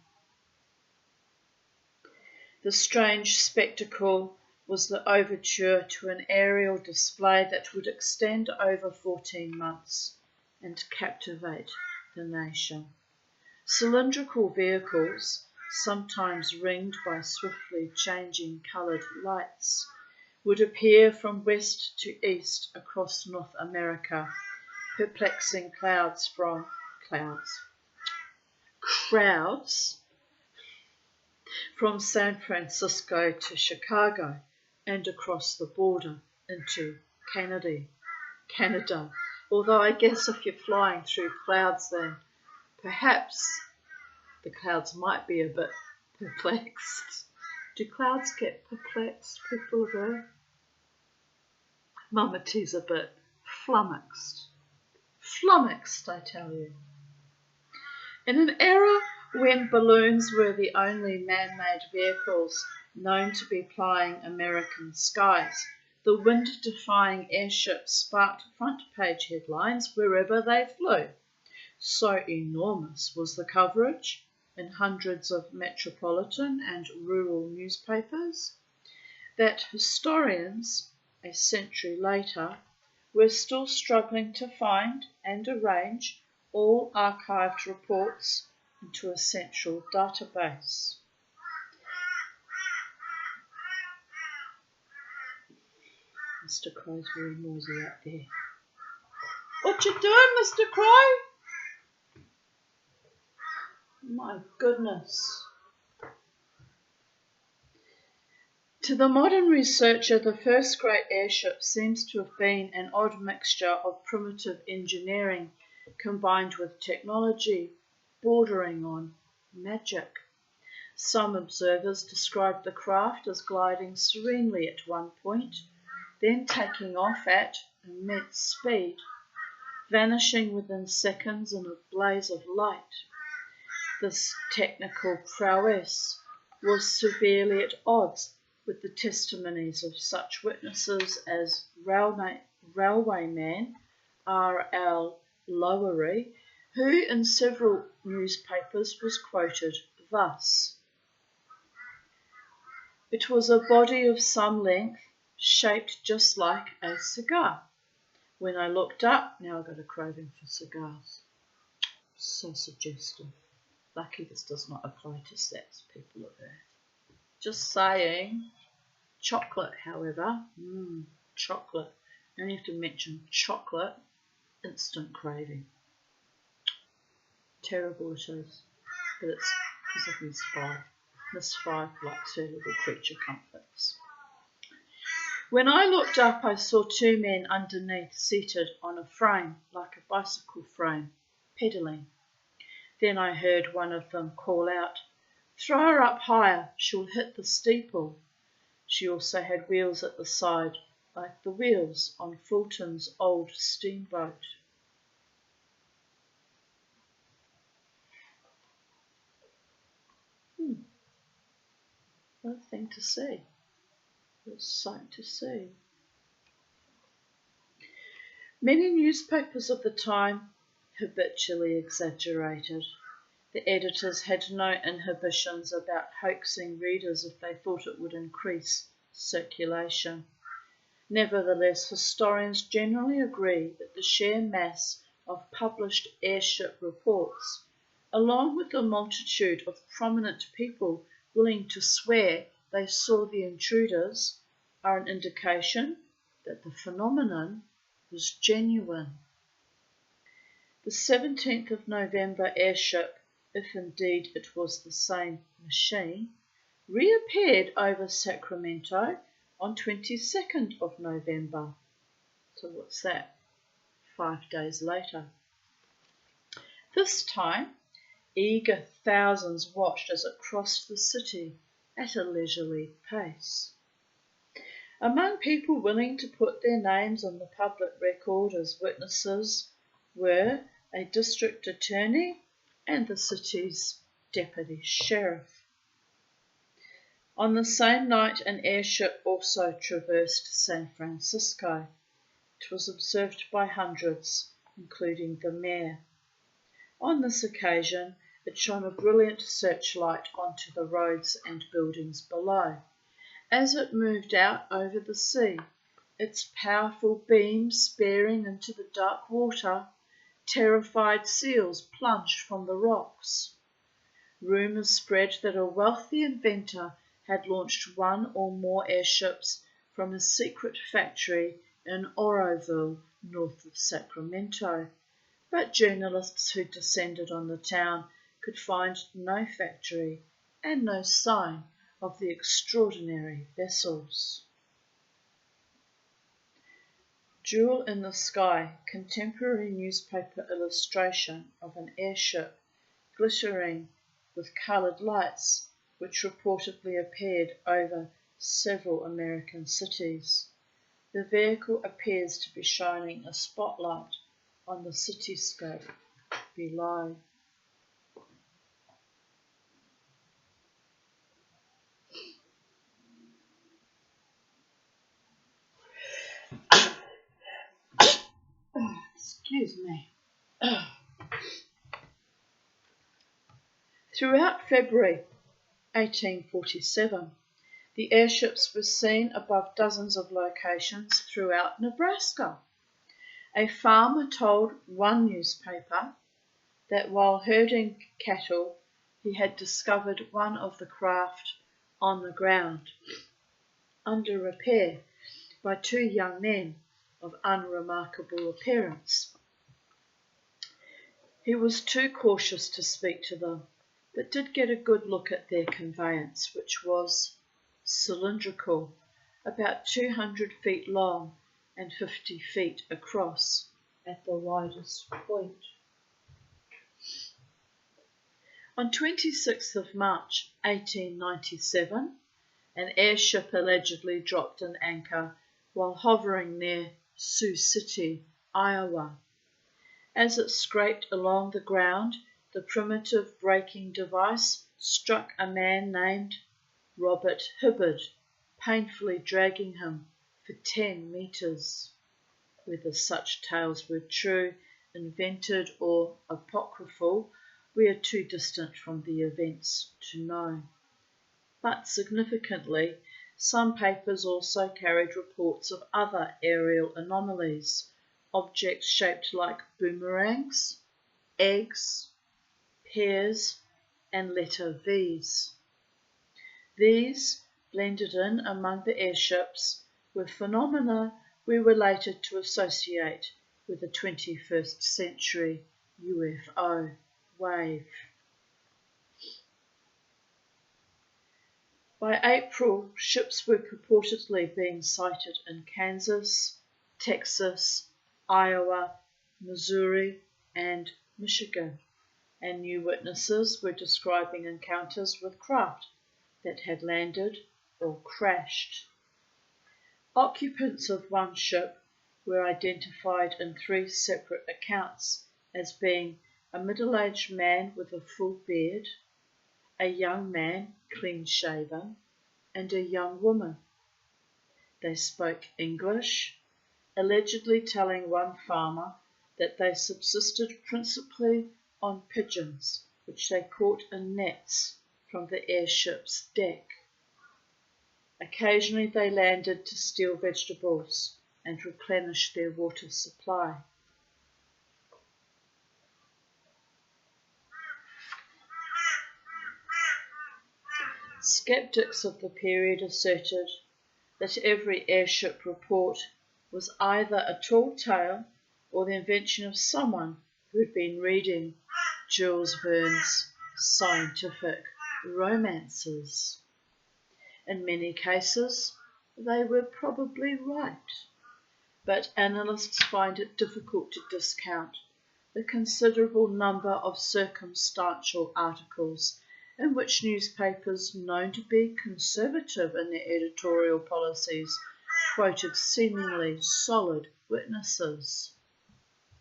The strange spectacle was the overture to an aerial display that would extend over 14 months and captivate the nation. Cylindrical vehicles, sometimes ringed by swiftly changing coloured lights, would appear from west to east across North America, perplexing crowds from San Francisco to Chicago and across the border into Canada. Although I guess if you're flying through clouds, then perhaps the clouds might be a bit Perplexed. Do clouds get perplexed, people of Earth? Mama T's a bit flummoxed. Flummoxed, I tell you. In an era when balloons were the only man-made vehicles known to be plying American skies, the wind-defying airships sparked front-page headlines wherever they flew. So enormous was the coverage in hundreds of metropolitan and rural newspapers that historians, a century later, were still struggling to find and arrange all archived reports into a central database. Mr. Crow's very noisy out there. What you doing, Mr. Crow? My goodness. To the modern researcher, the first great airship seems to have been an odd mixture of primitive engineering combined with technology bordering on magic. Some observers described the craft as gliding serenely at one point, then taking off at immense speed, vanishing within seconds in a blaze of light. This technical prowess was severely at odds with the testimonies of such witnesses as railwayman R.L. Lowery, who in several newspapers was quoted thus: "It was a body of some length, shaped just like a cigar. When I looked up," now I've got a craving for cigars. So suggestive. Lucky this does not apply to sex, people of Earth. Just saying. Chocolate, however. Chocolate. You only have to mention chocolate, instant craving. Terrible it is. But it's because of Miss Five. Miss Five likes her little creature comforts. When I looked up, I saw two men underneath, seated on a frame, like a bicycle frame, pedalling. Then I heard one of them call out, "Throw her up higher, she'll hit the steeple." She also had wheels at the side, like the wheels on Fulton's old steamboat. What a thing to see. What a sight to see. Many newspapers of the time habitually exaggerated. The editors had no inhibitions about hoaxing readers if they thought it would increase circulation. Nevertheless, historians generally agree that the sheer mass of published airship reports, along with the multitude of prominent people willing to swear they saw the intruders, are an indication that the phenomenon was genuine. The 17th of November airship, if indeed it was the same machine, reappeared over Sacramento on 22nd of November. So what's that? 5 days later. This time, eager thousands watched as it crossed the city at a leisurely pace. Among people willing to put their names on the public record as witnesses were a district attorney and the city's deputy sheriff. On the same night, an airship also traversed San Francisco. It was observed by hundreds, including the mayor. On this occasion, it shone a brilliant searchlight onto the roads and buildings below. As it moved out over the sea, its powerful beams spearing into the dark water, terrified seals plunged from the rocks. Rumours spread that a wealthy inventor had launched one or more airships from a secret factory in Oroville, north of Sacramento, but journalists who descended on the town could find no factory and no sign of the extraordinary vessels. Jewel in the sky, contemporary newspaper illustration of an airship glittering with coloured lights, which reportedly appeared over several American cities. The vehicle appears to be shining a spotlight on the cityscape below. Excuse me. Throughout February 1847, the airships were seen above dozens of locations throughout Nebraska. A farmer told one newspaper that while herding cattle, he had discovered one of the craft on the ground, under repair by two young men of unremarkable appearance. He was too cautious to speak to them, but did get a good look at their conveyance, which was cylindrical, about 200 feet long and 50 feet across at the widest point. On 26th of March 1897, an airship allegedly dropped an anchor while hovering near Sioux City, Iowa. As it scraped along the ground, the primitive braking device struck a man named Robert Hibbard, painfully dragging him for 10 meters. Whether such tales were true, invented, or apocryphal, we are too distant from the events to know. But significantly, some papers also carried reports of other aerial anomalies, objects shaped like boomerangs, eggs, pears, and letter V's. These, blended in among the airships, were phenomena we were later to associate with the 21st century UFO wave. By April, ships were purportedly being sighted in Kansas, Texas, Iowa, Missouri, and Michigan, and new witnesses were describing encounters with craft that had landed or crashed. Occupants of one ship were identified in 3 separate accounts as being a middle-aged man with a full beard, a young man clean-shaven, and a young woman. They spoke English, allegedly telling one farmer that they subsisted principally on pigeons, which they caught in nets from the airship's deck. Occasionally they landed to steal vegetables and replenish their water supply. Skeptics of the period asserted that every airship report was either a tall tale or the invention of someone who had been reading Jules Verne's scientific romances. In many cases, they were probably right, but analysts find it difficult to discount the considerable number of circumstantial articles in which newspapers known to be conservative in their editorial policies quoted seemingly solid witnesses.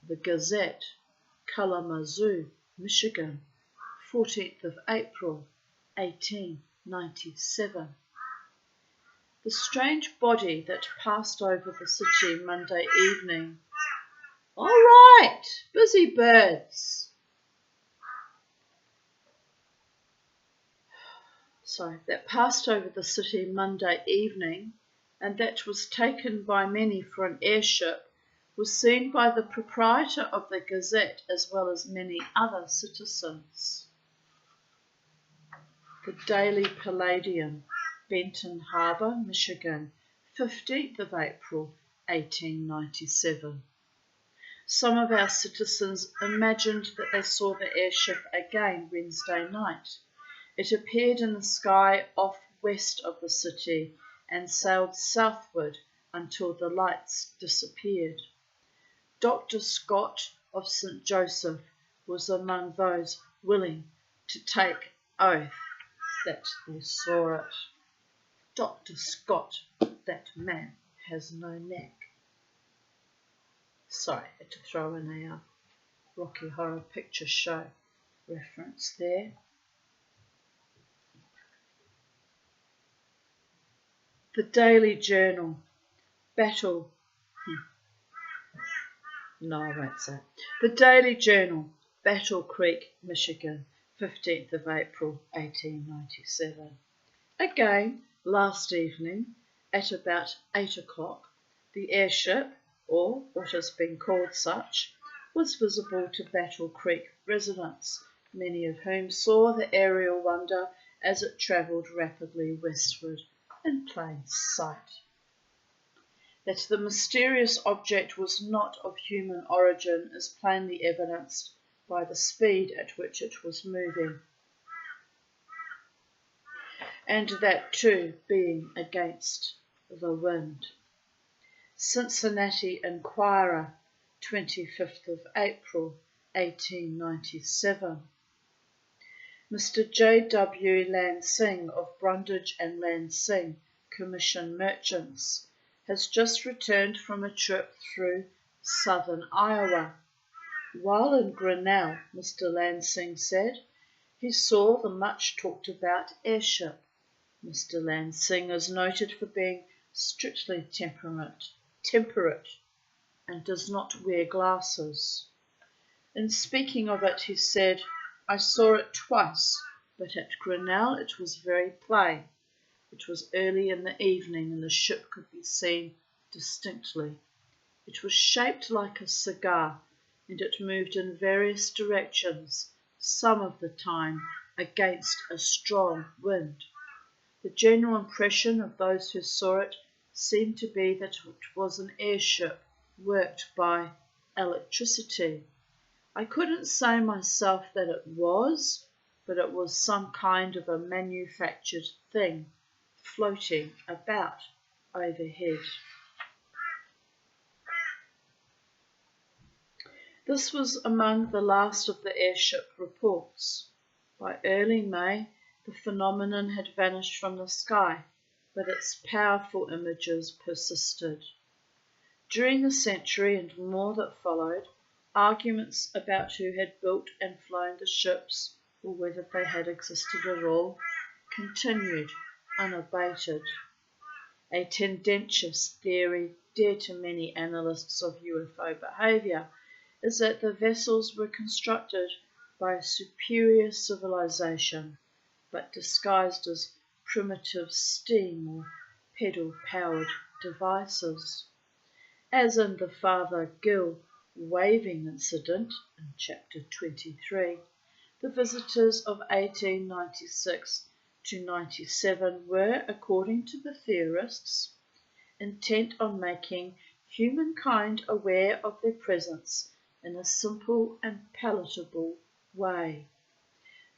The Gazette, Kalamazoo, Michigan, 14th of April, 1897. The strange body that passed over the city Monday evening. All right, busy birds. That passed over the city Monday evening and that was taken by many for an airship was seen by the proprietor of the Gazette as well as many other citizens. The Daily Palladium, Benton Harbor, Michigan, 15th of April, 1897. Some of our citizens imagined that they saw the airship again Wednesday night. It appeared in the sky off west of the city and sailed southward until the lights disappeared. Dr. Scott of St. Joseph was among those willing to take oath that they saw it. Dr. Scott, that man has no neck. Sorry, I had to throw in a Rocky Horror Picture Show reference there. The Daily Journal, Battle. No, I won't say. The Daily Journal, Battle Creek, Michigan, 15th of April, 1897. Again, last evening, at about 8 o'clock, the airship, or what has been called such, was visible to Battle Creek residents, many of whom saw the aerial wonder as it travelled rapidly westward in plain sight. That the mysterious object was not of human origin is plainly evidenced by the speed at which it was moving, and that too being against the wind. Cincinnati Enquirer, 25th of April, 1897. Mr. J.W. Lansing of Brundage and Lansing, Commission Merchants, has just returned from a trip through southern Iowa. While in Grinnell, Mr. Lansing said, he saw the much talked about airship. Mr. Lansing is noted for being strictly temperate, and does not wear glasses. In speaking of it, he said, I saw it twice, but at Grinnell it was very plain. It was early in the evening and the ship could be seen distinctly. It was shaped like a cigar and it moved in various directions, some of the time against a strong wind. The general impression of those who saw it seemed to be that it was an airship worked by electricity. I couldn't say myself that it was, but it was some kind of a manufactured thing floating about overhead. This was among the last of the airship reports. By early May, the phenomenon had vanished from the sky, but its powerful images persisted. During the century and more that followed, arguments about who had built and flown the ships, or whether they had existed at all, continued unabated. A tendentious theory dear to many analysts of UFO behaviour is that the vessels were constructed by a superior civilization, but disguised as primitive steam or pedal-powered devices. As in the Father Gill waving incident in Chapter 23, the visitors of 1896 to 97 were, according to the theorists, intent on making humankind aware of their presence in a simple and palatable way.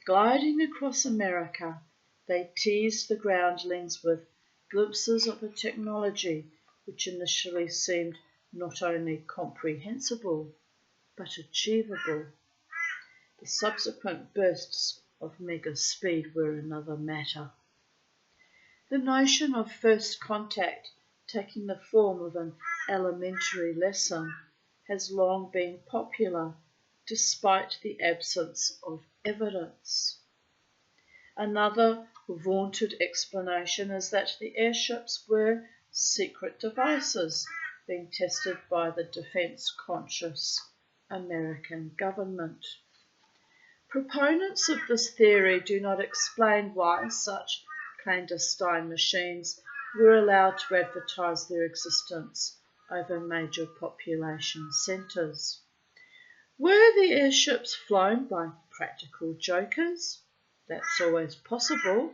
Gliding across America, they teased the groundlings with glimpses of a technology which initially seemed not only comprehensible, but achievable. The subsequent bursts of mega speed were another matter. The notion of first contact taking the form of an elementary lesson has long been popular, despite the absence of evidence. Another vaunted explanation is that the airships were secret devices being tested by the defense-conscious American government. Proponents of this theory do not explain why such clandestine machines were allowed to advertise their existence over major population centres. Were the airships flown by practical jokers? That's always possible,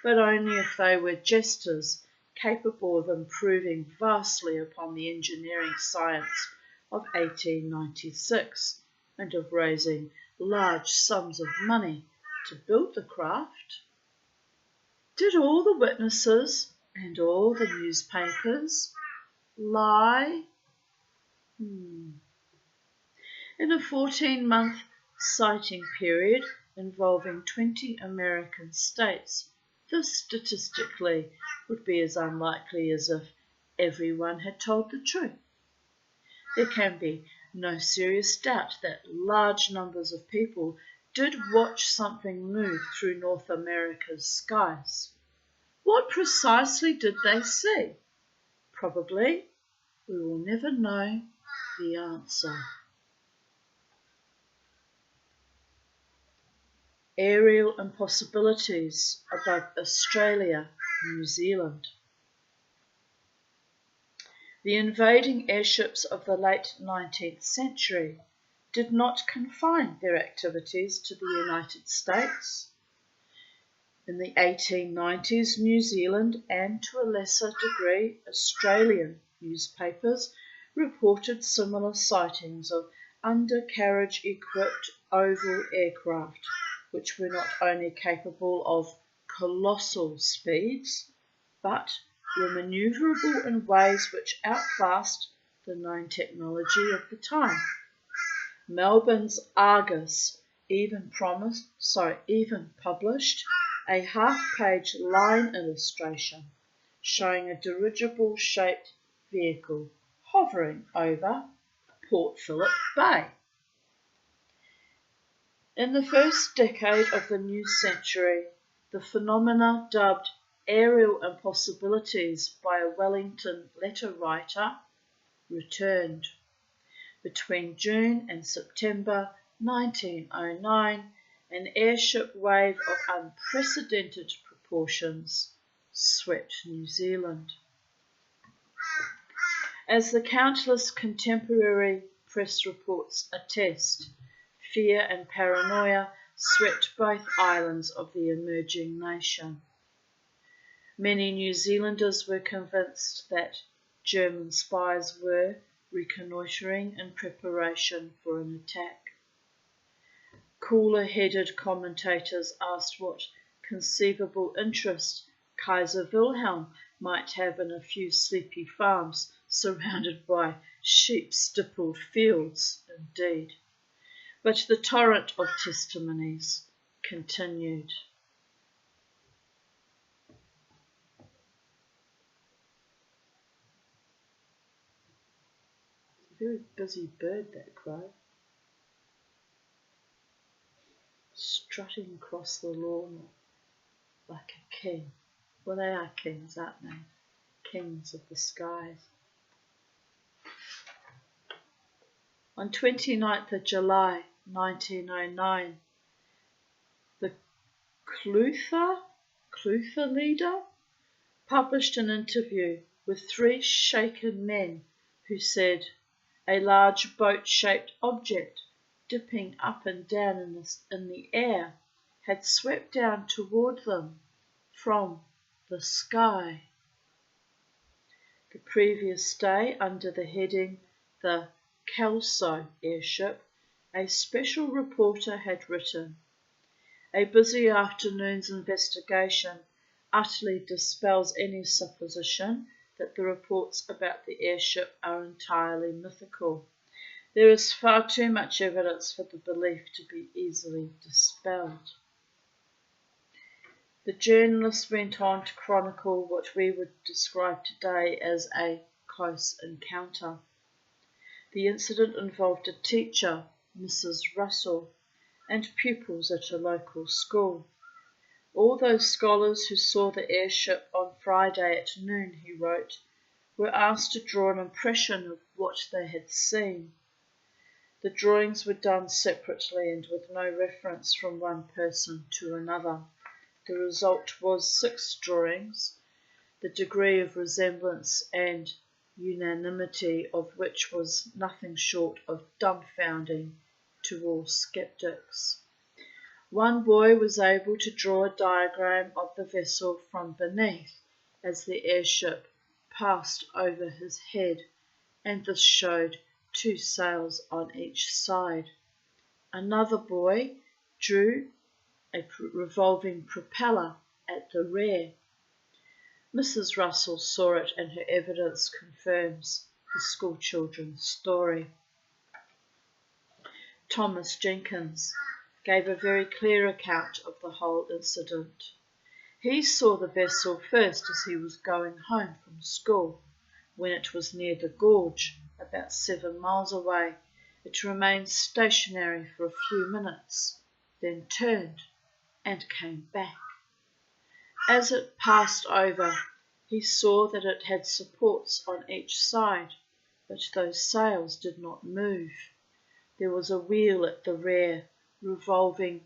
but only if they were jesters capable of improving vastly upon the engineering science of 1896 and of raising large sums of money to build the craft. Did all the witnesses and all the newspapers lie? In a 14-month sighting period, involving 20 American states. This statistically would be as unlikely as if everyone had told the truth. There can be no serious doubt that large numbers of people did watch something move through North America's skies. What precisely did they see? Probably we will never know the answer. Aerial impossibilities above Australia, New Zealand. The invading airships of the late 19th century did not confine their activities to the United States. In the 1890s, New Zealand and to a lesser degree Australian newspapers reported similar sightings of undercarriage-equipped oval aircraft, which were not only capable of colossal speeds, but were manoeuvrable in ways which outclassed the known technology of the time. Melbourne's Argus even published a half-page line illustration showing a dirigible-shaped vehicle hovering over Port Phillip Bay. In the first decade of the new century, the phenomena dubbed aerial impossibilities by a Wellington letter writer returned. Between June and September 1909, an airship wave of unprecedented proportions swept New Zealand. As the countless contemporary press reports attest, fear and paranoia swept both islands of the emerging nation. Many New Zealanders were convinced that German spies were reconnoitring in preparation for an attack. Cooler-headed commentators asked what conceivable interest Kaiser Wilhelm might have in a few sleepy farms surrounded by sheep-stippled fields, indeed. But the torrent of testimonies continued. It's a very busy bird, that crow. Strutting across the lawn like a king. Well, they are kings, aren't they? Kings of the skies. On 29th of July 1909, the Clutha leader published an interview with 3 shaken men who said a large boat-shaped object dipping up and down in the air had swept down toward them from the sky. The previous day, under the heading The Kelso Airship, a special reporter had written, "A busy afternoon's investigation utterly dispels any supposition that the reports about the airship are entirely mythical. There is far too much evidence for the belief to be easily dispelled." The journalist went on to chronicle what we would describe today as a close encounter. The incident involved a teacher, Mrs. Russell, and pupils at a local school. All those scholars who saw the airship on Friday at noon, he wrote, were asked to draw an impression of what they had seen. The drawings were done separately and with no reference from one person to another. The result was 6 drawings, the degree of resemblance and unanimity of which was nothing short of dumbfounding to all skeptics. One boy was able to draw a diagram of the vessel from beneath as the airship passed over his head, and this showed 2 sails on each side. Another boy drew a revolving propeller at the rear. Mrs. Russell saw it, and her evidence confirms the schoolchildren's story. Thomas Jenkins, gave a very clear account of the whole incident. He saw the vessel first as he was going home from school. When it was near the gorge, about 7 miles away, it remained stationary for a few minutes, then turned and came back. As it passed over, he saw that it had supports on each side, but those sails did not move. There was a wheel at the rear, revolving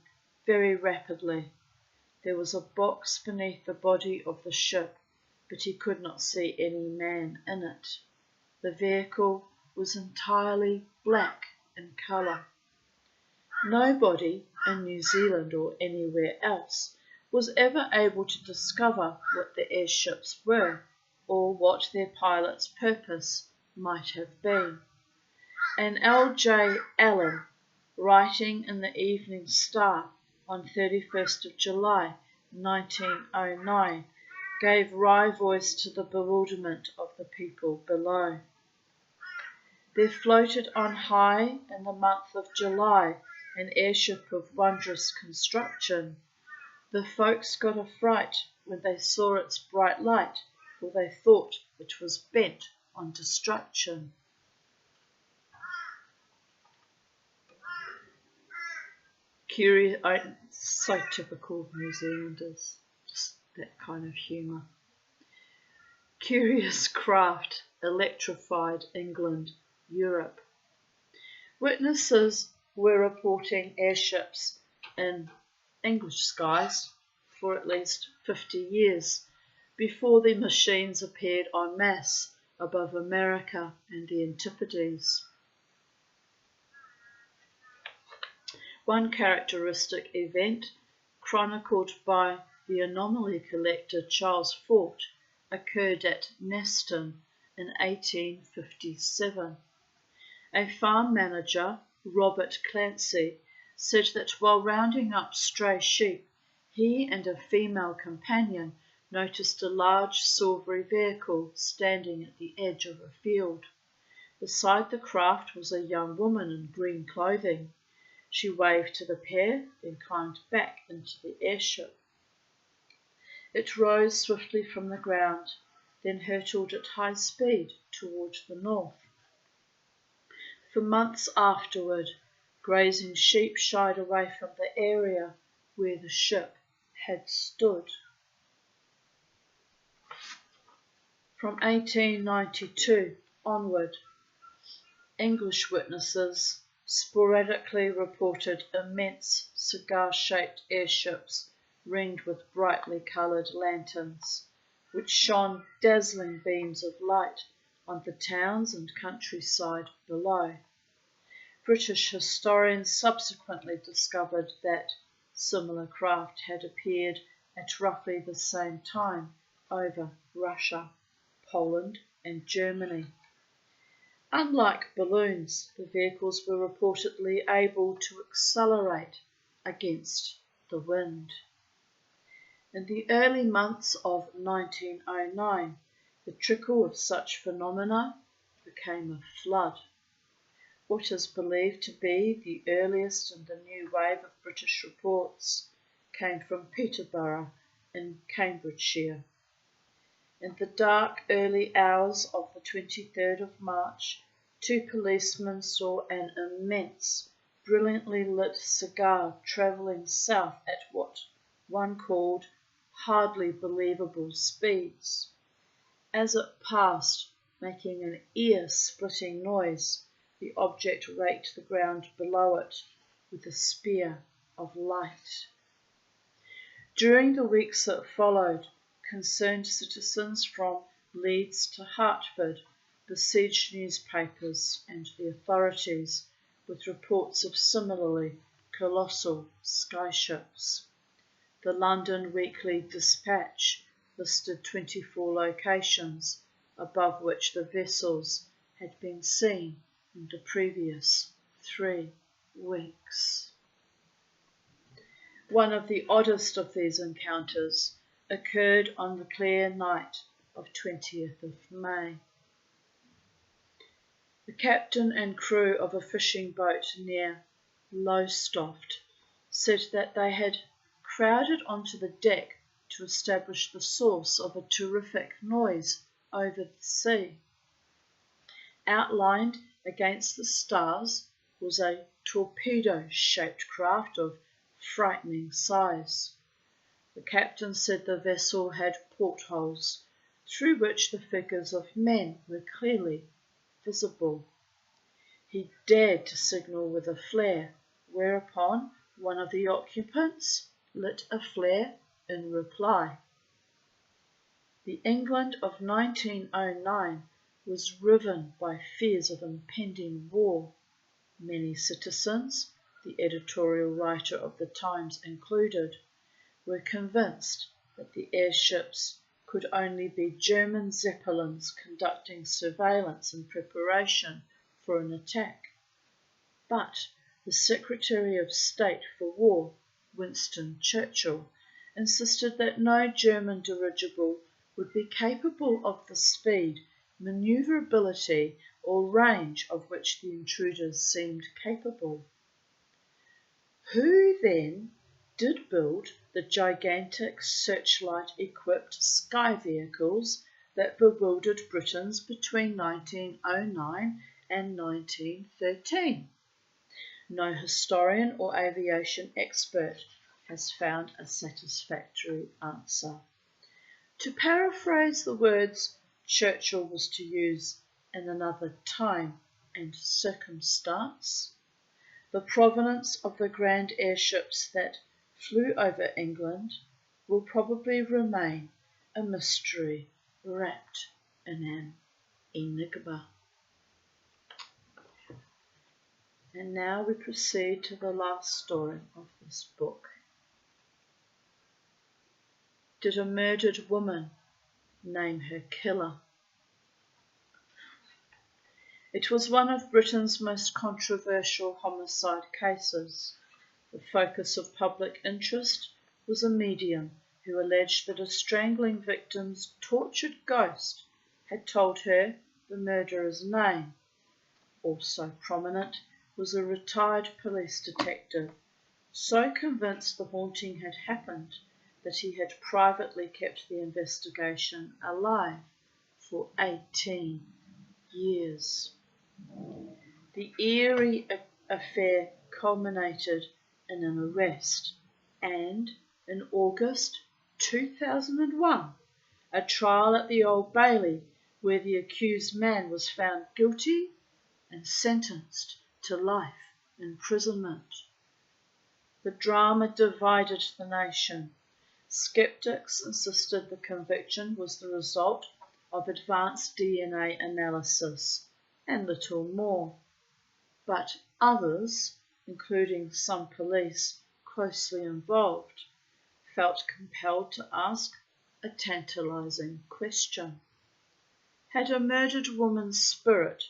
very rapidly. There was a box beneath the body of the ship, but he could not see any man in it. The vehicle was entirely black in colour. Nobody in New Zealand or anywhere else was ever able to discover what the airships were or what their pilot's purpose might have been. And L.J. Allen, writing in the Evening Star on 31st of July 1909, gave wry voice to the bewilderment of the people below. There floated on high in the month of July an airship of wondrous construction. The folks got a fright when they saw its bright light, for they thought it was bent on destruction. Curious, so typical of New Zealanders, just that kind of humour. Curious craft electrified England, Europe. Witnesses were reporting airships in English skies for at least 50 years before the machines appeared en masse above America and the Antipodes. One characteristic event, chronicled by the anomaly collector Charles Fort, occurred at Neston in 1857. A farm manager, Robert Clancy, said that while rounding up stray sheep, he and a female companion noticed a large silvery vehicle standing at the edge of a field. Beside the craft was a young woman in green clothing. She waved to the pair, then climbed back into the airship. It rose swiftly from the ground, then hurtled at high speed towards the north. For months afterward, grazing sheep shied away from the area where the ship had stood. From 1892 onward, English witnesses sporadically reported immense cigar-shaped airships ringed with brightly coloured lanterns, which shone dazzling beams of light on the towns and countryside below. British historians subsequently discovered that similar craft had appeared at roughly the same time over Russia, Poland and Germany. Unlike balloons, the vehicles were reportedly able to accelerate against the wind. In the early months of 1909, the trickle of such phenomena became a flood. What is believed to be the earliest in the new wave of British reports came from Peterborough in Cambridgeshire. In the dark early hours of the 23rd of March, 2 policemen saw an immense, brilliantly lit cigar travelling south at what one called hardly believable speeds. As it passed, making an ear-splitting noise, the object raked the ground below it with a spear of light. During the weeks that followed, concerned citizens from Leeds to Hertford besieged newspapers and the authorities with reports of similarly colossal skyships. The London Weekly Dispatch listed 24 locations above which the vessels had been seen in the previous 3 weeks. One of the oddest of these encounters occurred on the clear night of 20th of May. The captain and crew of a fishing boat near Lowestoft said that they had crowded onto the deck to establish the source of a terrific noise over the sea. Outlined against the stars was a torpedo-shaped craft of frightening size. The captain said the vessel had portholes, through which the figures of men were clearly visible. He dared to signal with a flare, whereupon one of the occupants lit a flare in reply. The England of 1909 was riven by fears of impending war. Many citizens, the editorial writer of the Times included, were convinced that the airships could only be German Zeppelins conducting surveillance in preparation for an attack. But the Secretary of State for War, Winston Churchill, insisted that no German dirigible would be capable of the speed, manoeuvrability, or range of which the intruders seemed capable. Who then did build the gigantic searchlight-equipped sky vehicles that bewildered Britons between 1909 and 1913? No historian or aviation expert has found a satisfactory answer. To paraphrase the words Churchill was to use in another time and circumstance, the provenance of the grand airships that flew over England will probably remain a mystery wrapped in an enigma. And now we proceed to the last story of this book. Did a murdered woman name her killer? It was one of Britain's most controversial homicide cases. The focus of public interest was a medium who alleged that a strangling victim's tortured ghost had told her the murderer's name. Also prominent was a retired police detective, so convinced the haunting had happened that he had privately kept the investigation alive for 18 years. The eerie affair culminated in an arrest and, in August 2001, a trial at the Old Bailey where the accused man was found guilty and sentenced to life imprisonment. The drama divided the nation. Skeptics insisted the conviction was the result of advanced DNA analysis and little more. But others, including some police closely involved, felt compelled to ask a tantalizing question. Had a murdered woman's spirit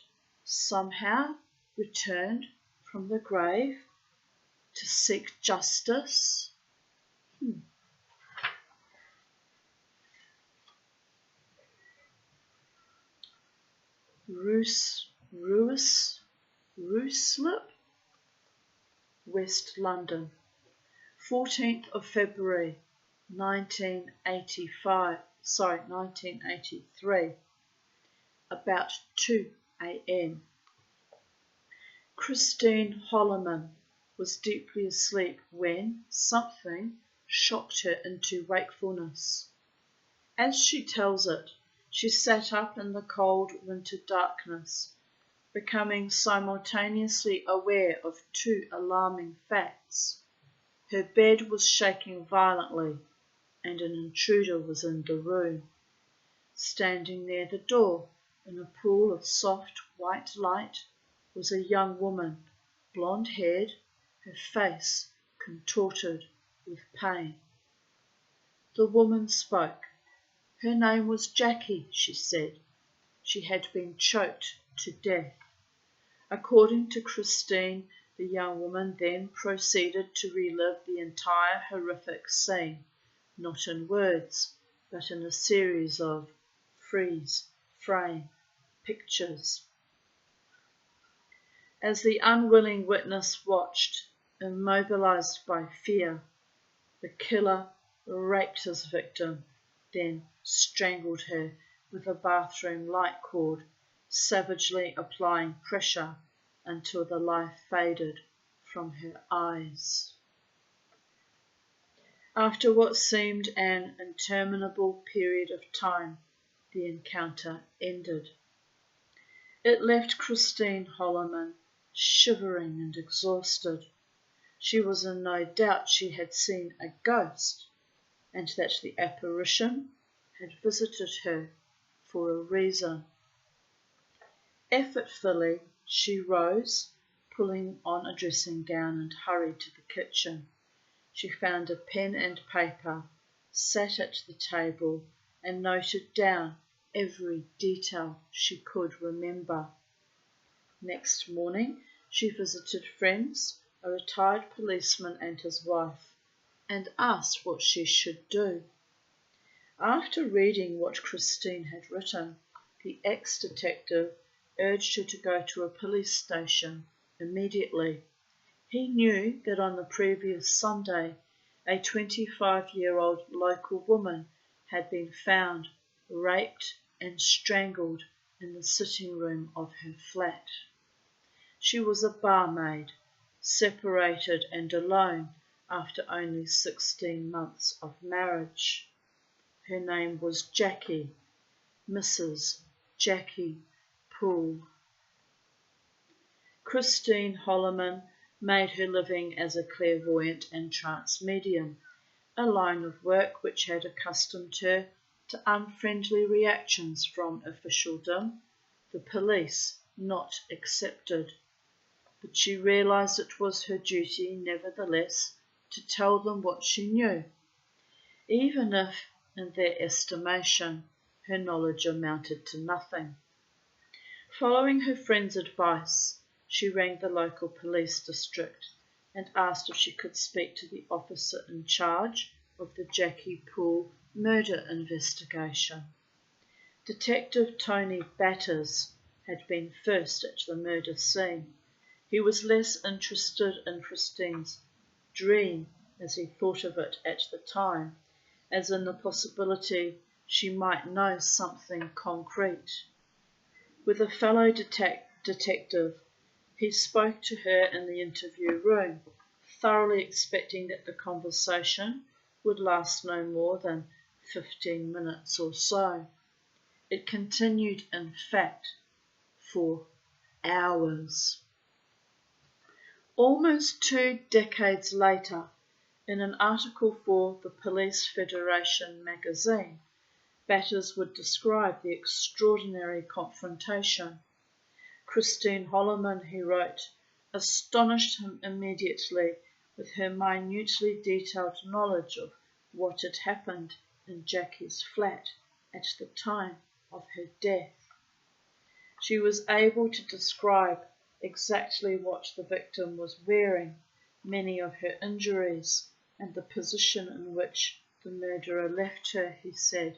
somehow returned from the grave to seek justice? Ruislip, West London, 14th of February 1983, about 2 a.m. Christine Holloman was deeply asleep when something shocked her into wakefulness. As she tells it, she sat up in the cold winter darkness, becoming simultaneously aware of two alarming facts. Her bed was shaking violently, and an intruder was in the room. Standing near the door, in a pool of soft white light, was a young woman, blonde-haired, her face contorted with pain. The woman spoke. Her name was Jackie, she said. She had been choked to death. According to Christine, the young woman then proceeded to relive the entire horrific scene, not in words, but in a series of freeze-frame pictures. As the unwilling witness watched, Immobilized by fear, the killer raped his victim, then strangled her with a bathroom light cord, savagely applying pressure until the life faded from her eyes. After what seemed an interminable period of time, the encounter ended. It left Christine Holloman shivering and exhausted. She was in no doubt she had seen a ghost, and that the apparition had visited her for a reason. Effortfully she rose, pulling on a dressing gown, and hurried to the kitchen. She found a pen and paper, sat at the table, and noted down every detail she could remember. Next morning she visited friends, a retired policeman and his wife, and asked what she should do. After reading what Christine had written, the ex-detective urged her to go to a police station immediately. He knew that on the previous Sunday, a 25-year-old local woman had been found, raped and strangled in the sitting room of her flat. She was a barmaid, separated and alone after only 16 months of marriage. Her name was Jackie, Mrs. Jackie Poole. Christine Holloman made her living as a clairvoyant and trance medium, a line of work which had accustomed her to unfriendly reactions from officialdom, the police not excepted. But she realized it was her duty, nevertheless, to tell them what she knew, even if, in their estimation, her knowledge amounted to nothing. Following her friend's advice, she rang the local police district and asked if she could speak to the officer in charge of the Jackie Poole murder investigation. Detective Tony Batters had been first at the murder scene. He was less interested in Christine's dream, as he thought of it at the time, as in the possibility she might know something concrete. With a fellow detective, he spoke to her in the interview room, thoroughly expecting that the conversation would last no more than 15 minutes or so. It continued, in fact, for hours. Almost 2 decades later, in an article for the Police Federation magazine, Batters would describe the extraordinary confrontation. Christine Holloman, he wrote, astonished him immediately with her minutely detailed knowledge of what had happened in Jackie's flat at the time of her death. She was able to describe exactly what the victim was wearing, many of her injuries, and the position in which the murderer left her, he said.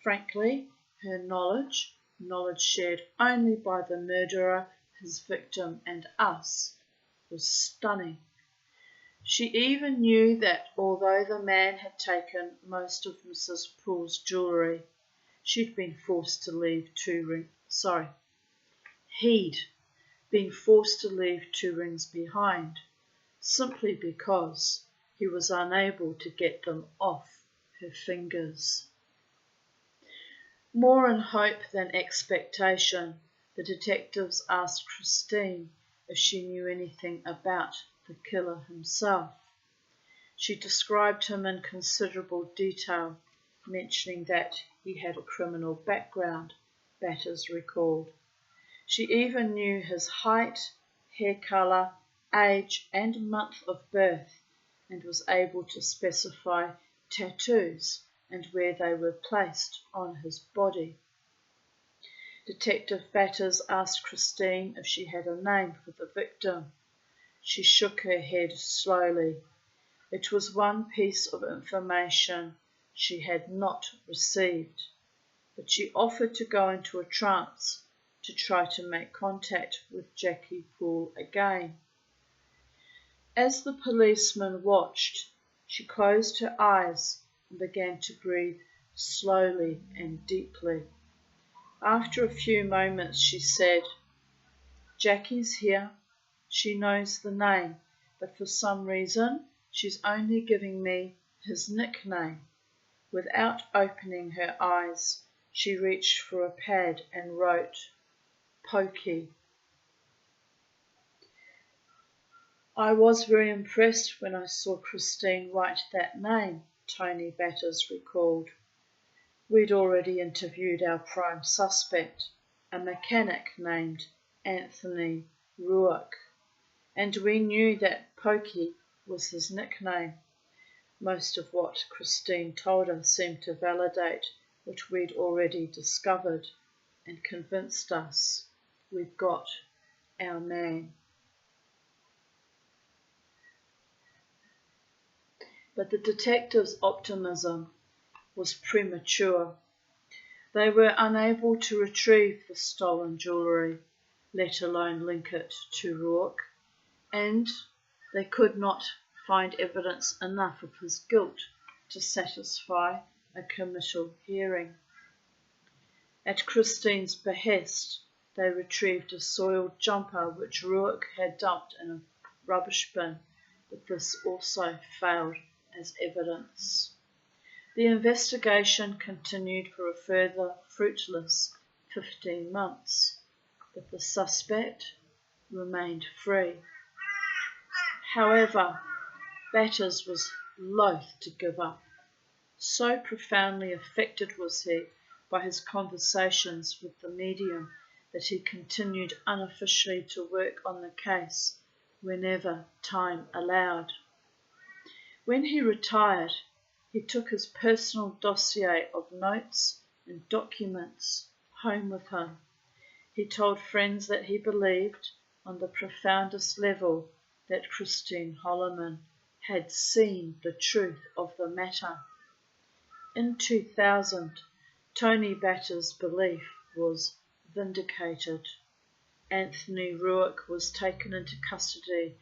Frankly, her knowledge shared only by the murderer, his victim, and us, was stunning. She even knew that although the man had taken most of Mrs. Poole's jewellery, he'd been forced to leave 2 rings behind, simply because he was unable to get them off her fingers. More in hope than expectation, the detectives asked Christine if she knew anything about the killer himself. She described him in considerable detail, mentioning that he had a criminal background, Batters recalled. She even knew his height, hair colour, age and month of birth, and was able to specify tattoos and where they were placed on his body. Detective Batters asked Christine if she had a name for the victim. She shook her head slowly. It was one piece of information she had not received, but she offered to go into a trance to try to make contact with Jackie Poole again. As the policeman watched, she closed her eyes and began to breathe slowly and deeply. After a few moments she said, "Jackie's here. She knows the name, but for some reason she's only giving me his nickname." Without opening her eyes, she reached for a pad and wrote, "Pokey." "I was very impressed when I saw Christine write that name," Tony Batters recalled. "We'd already interviewed our prime suspect, a mechanic named Anthony Ruark, and we knew that Pokey was his nickname." Most of what Christine told us seemed to validate what we'd already discovered and convinced us we've got our man. But the detectives' optimism was premature. They were unable to retrieve the stolen jewellery, let alone link it to Rourke, and they could not find evidence enough of his guilt to satisfy a committal hearing. At Christine's behest, they retrieved a soiled jumper which Rourke had dumped in a rubbish bin, but this also failed as evidence. The investigation continued for a further fruitless 15 months, but the suspect remained free. However, Batters was loath to give up. So profoundly affected was he by his conversations with the medium that he continued unofficially to work on the case whenever time allowed. When he retired, he took his personal dossier of notes and documents home with him. He told friends that he believed, on the profoundest level, that Christine Holloman had seen the truth of the matter. In 2000, Tony Batters' belief was vindicated. Anthony Ruark was taken into custody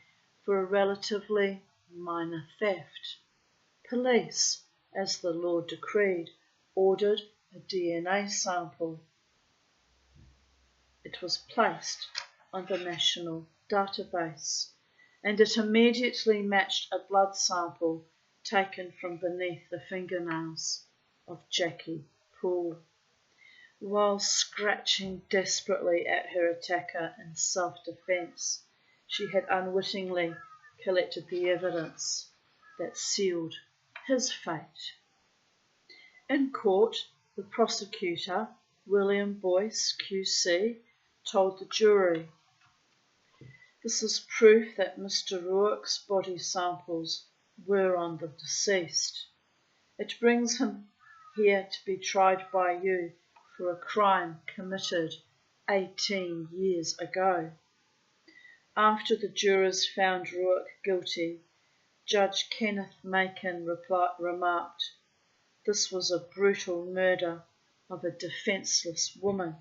for a relatively minor theft. Police, as the law decreed, ordered a DNA sample. It was placed on the national database, and it immediately matched a blood sample taken from beneath the fingernails of Jackie Poole. While scratching desperately at her attacker in self-defence, she had unwittingly collected the evidence that sealed his fate. In court, the prosecutor, William Boyce, QC, told the jury, "This is proof that Mr. Ruark's body samples were on the deceased. It brings him here to be tried by you for a crime committed 18 years ago." After the jurors found Ruark guilty, Judge Kenneth Macon remarked, "This was a brutal murder of a defenceless woman.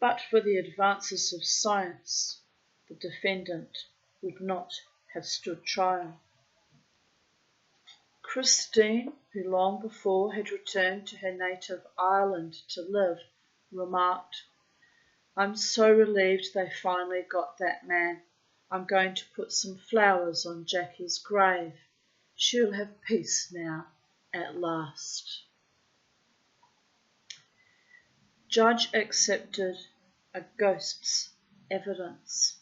But for the advances of science, the defendant would not have stood trial." Christine, who long before had returned to her native Ireland to live, remarked, "I'm so relieved they finally got that man. I'm going to put some flowers on Jackie's grave. She'll have peace now, at last." Judge accepted a ghost's evidence.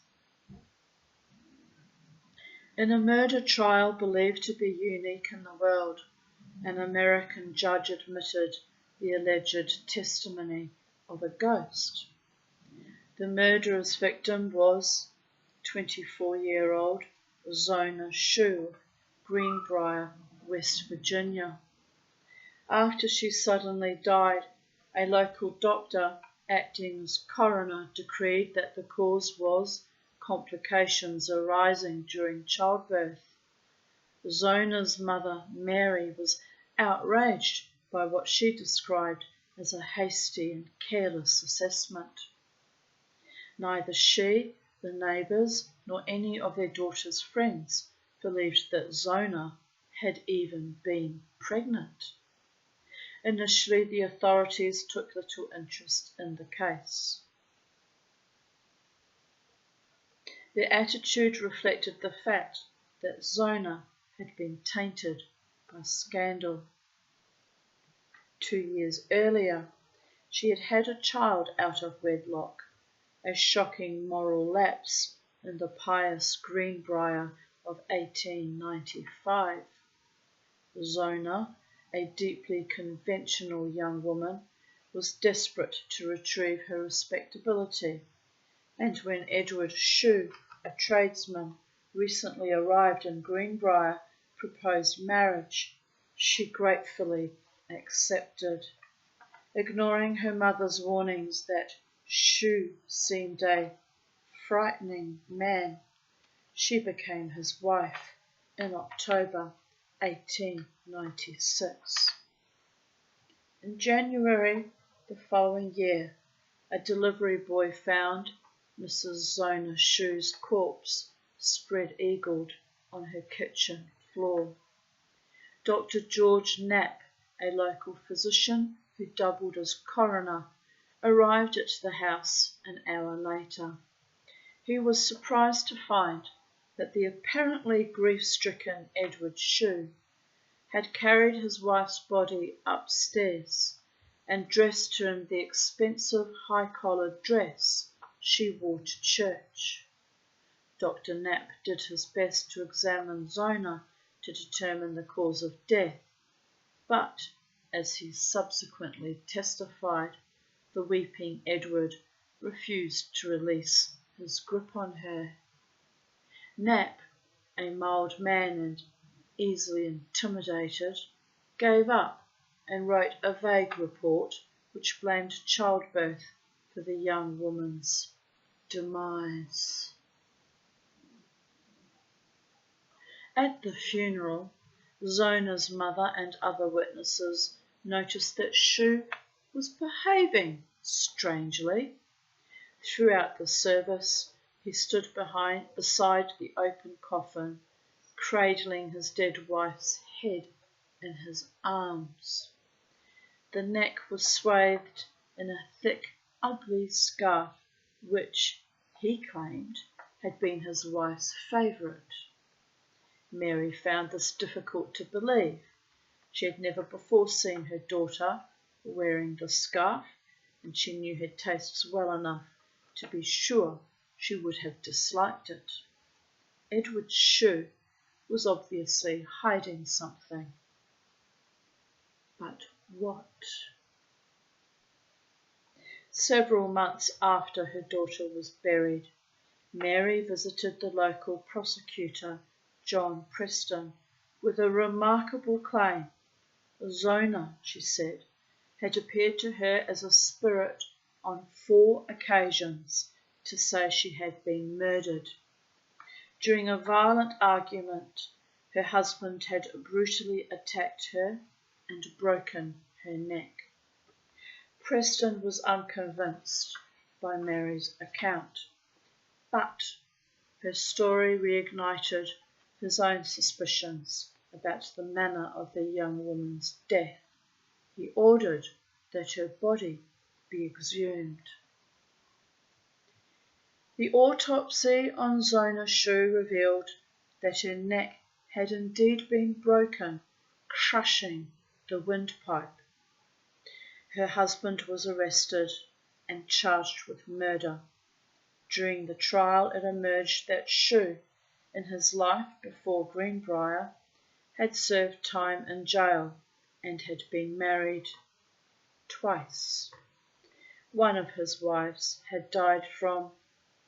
In a murder trial believed to be unique in the world, an American judge admitted the alleged testimony of a ghost. The murderer's victim was 24-year-old Zona Shue, Greenbrier, West Virginia. After she suddenly died, a local doctor, acting as coroner, decreed that the cause was complications arising during childbirth. Zona's mother, Mary, was outraged by what she described as a hasty and careless assessment. Neither she The neighbours, nor any of their daughter's friends, believed that Zona had even been pregnant. Initially, the authorities took little interest in the case. Their attitude reflected the fact that Zona had been tainted by scandal. 2 years earlier, she had had a child out of wedlock, a shocking moral lapse in the pious Greenbrier of 1895. Zona, a deeply conventional young woman, was desperate to retrieve her respectability, and when Edward Shue, a tradesman, recently arrived in Greenbrier, proposed marriage, she gratefully accepted. Ignoring her mother's warnings that Shue seemed a frightening man, she became his wife in October 1896. In January the following year, a delivery boy found Mrs. Zona Shue's corpse spread-eagled on her kitchen floor. Dr. George Knapp, a local physician who doubled as coroner, arrived at the house an hour later. He was surprised to find that the apparently grief-stricken Edward Shue had carried his wife's body upstairs and dressed her in the expensive high-collared dress she wore to church. Dr. Knapp did his best to examine Zona to determine the cause of death, but, as he subsequently testified, the weeping Edward refused to release his grip on her. Knapp, a mild man and easily intimidated, gave up and wrote a vague report which blamed childbirth for the young woman's demise. At the funeral, Zona's mother and other witnesses noticed that Shue was behaving strangely. Throughout the service, he stood beside the open coffin, cradling his dead wife's head in his arms. The neck was swathed in a thick, ugly scarf which, he claimed, had been his wife's favourite. Mary found this difficult to believe. She had never before seen her daughter wearing the scarf, and she knew her tastes well enough to be sure she would have disliked it. Edward Shue was obviously hiding something. But what? Several months after her daughter was buried, Mary visited the local prosecutor, John Preston, with a remarkable claim. Zona, she said, had appeared to her as a spirit on 4 occasions to say she had been murdered. During a violent argument, her husband had brutally attacked her and broken her neck. Preston was unconvinced by Mary's account, but her story reignited his own suspicions about the manner of the young woman's death. He ordered that her body be exhumed. The autopsy on Zona Shue revealed that her neck had indeed been broken, crushing the windpipe. Her husband was arrested and charged with murder. During the trial, it emerged that Shue, in his life before Greenbrier, had served time in jail and had been married twice. One of his wives had died from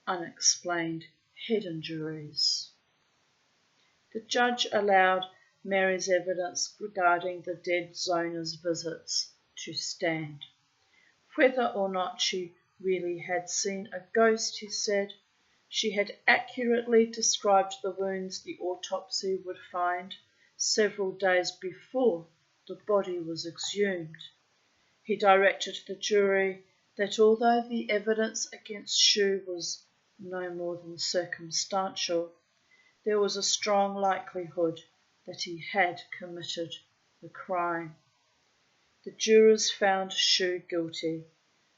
unexplained head injuries. The judge allowed Mary's evidence regarding the dead Zona's visits to stand. Whether or not she really had seen a ghost, he said, she had accurately described the wounds the autopsy would find several days before the body was exhumed. He directed the jury that although the evidence against Shue was no more than circumstantial, there was a strong likelihood that he had committed the crime. The jurors found Shu guilty.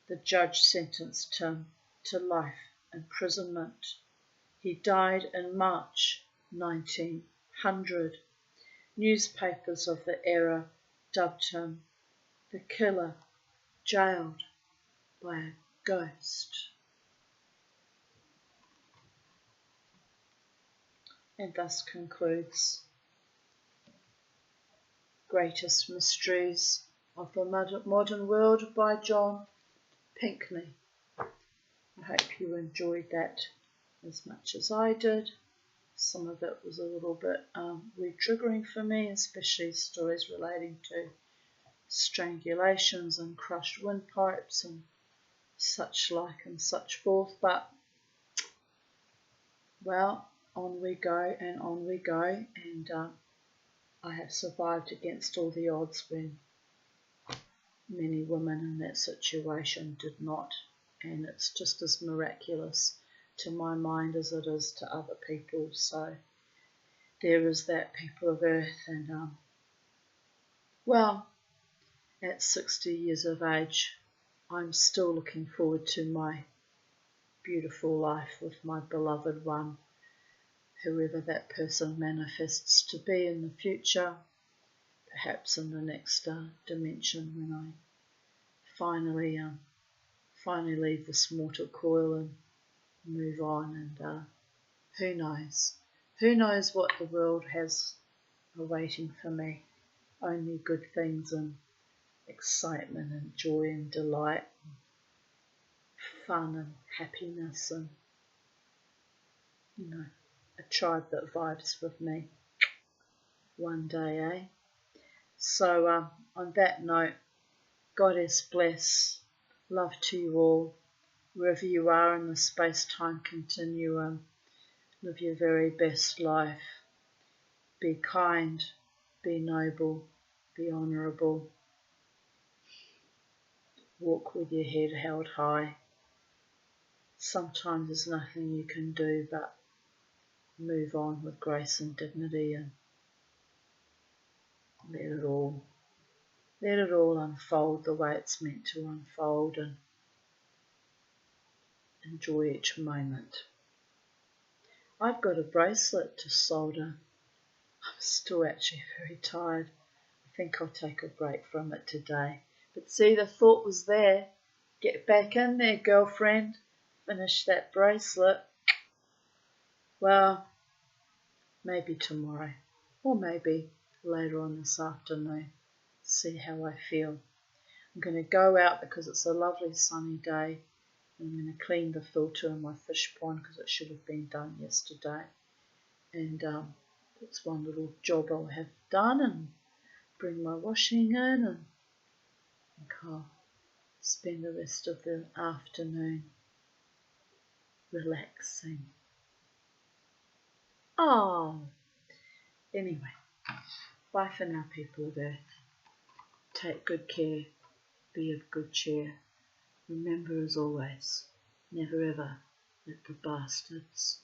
The judge sentenced him to life imprisonment. He died in March 1900. Newspapers of the era dubbed him the killer jailed by a ghost. And thus concludes Greatest Mysteries of the Modern World by John Pinkney. I hope you enjoyed that as much as I did. Some of it was a little bit re-triggering for me, especially stories relating to strangulations and crushed windpipes and such like and such forth. But, well, on we go and on we go, and I have survived against all the odds when many women in that situation did not, and it's just as miraculous to my mind as it is to other people. So there is that, people of Earth. And well, at 60 years of age, I'm still looking forward to my beautiful life with my beloved one, whoever that person manifests to be in the future, perhaps in the next dimension when I finally leave this mortal coil and move on. And who knows what the world has awaiting for me. Only good things and excitement and joy and delight and fun and happiness, and a tribe that vibes with me one day, eh? So on that note, Goddess bless, love to you all, wherever you are in the space-time continuum. Live your very best life. Be kind, be noble, be honourable. Walk with your head held high. Sometimes there's nothing you can do but move on with grace and dignity and let it all unfold the way it's meant to unfold, and enjoy each moment. I've got a bracelet to solder. I'm still actually very tired. I think I'll take a break from it today. But see, the thought was there. Get back in there, girlfriend. Finish that bracelet. Well, maybe tomorrow, or maybe later on this afternoon. See how I feel. I'm going to go out because it's a lovely sunny day. I'm going to clean the filter in my fish pond because it should have been done yesterday. And that's one little job I'll have done, and bring my washing in, and I'll spend the rest of the afternoon relaxing. Oh, anyway, bye for now, people of Earth. Take good care, be of good cheer. Remember, as always, never ever let the bastards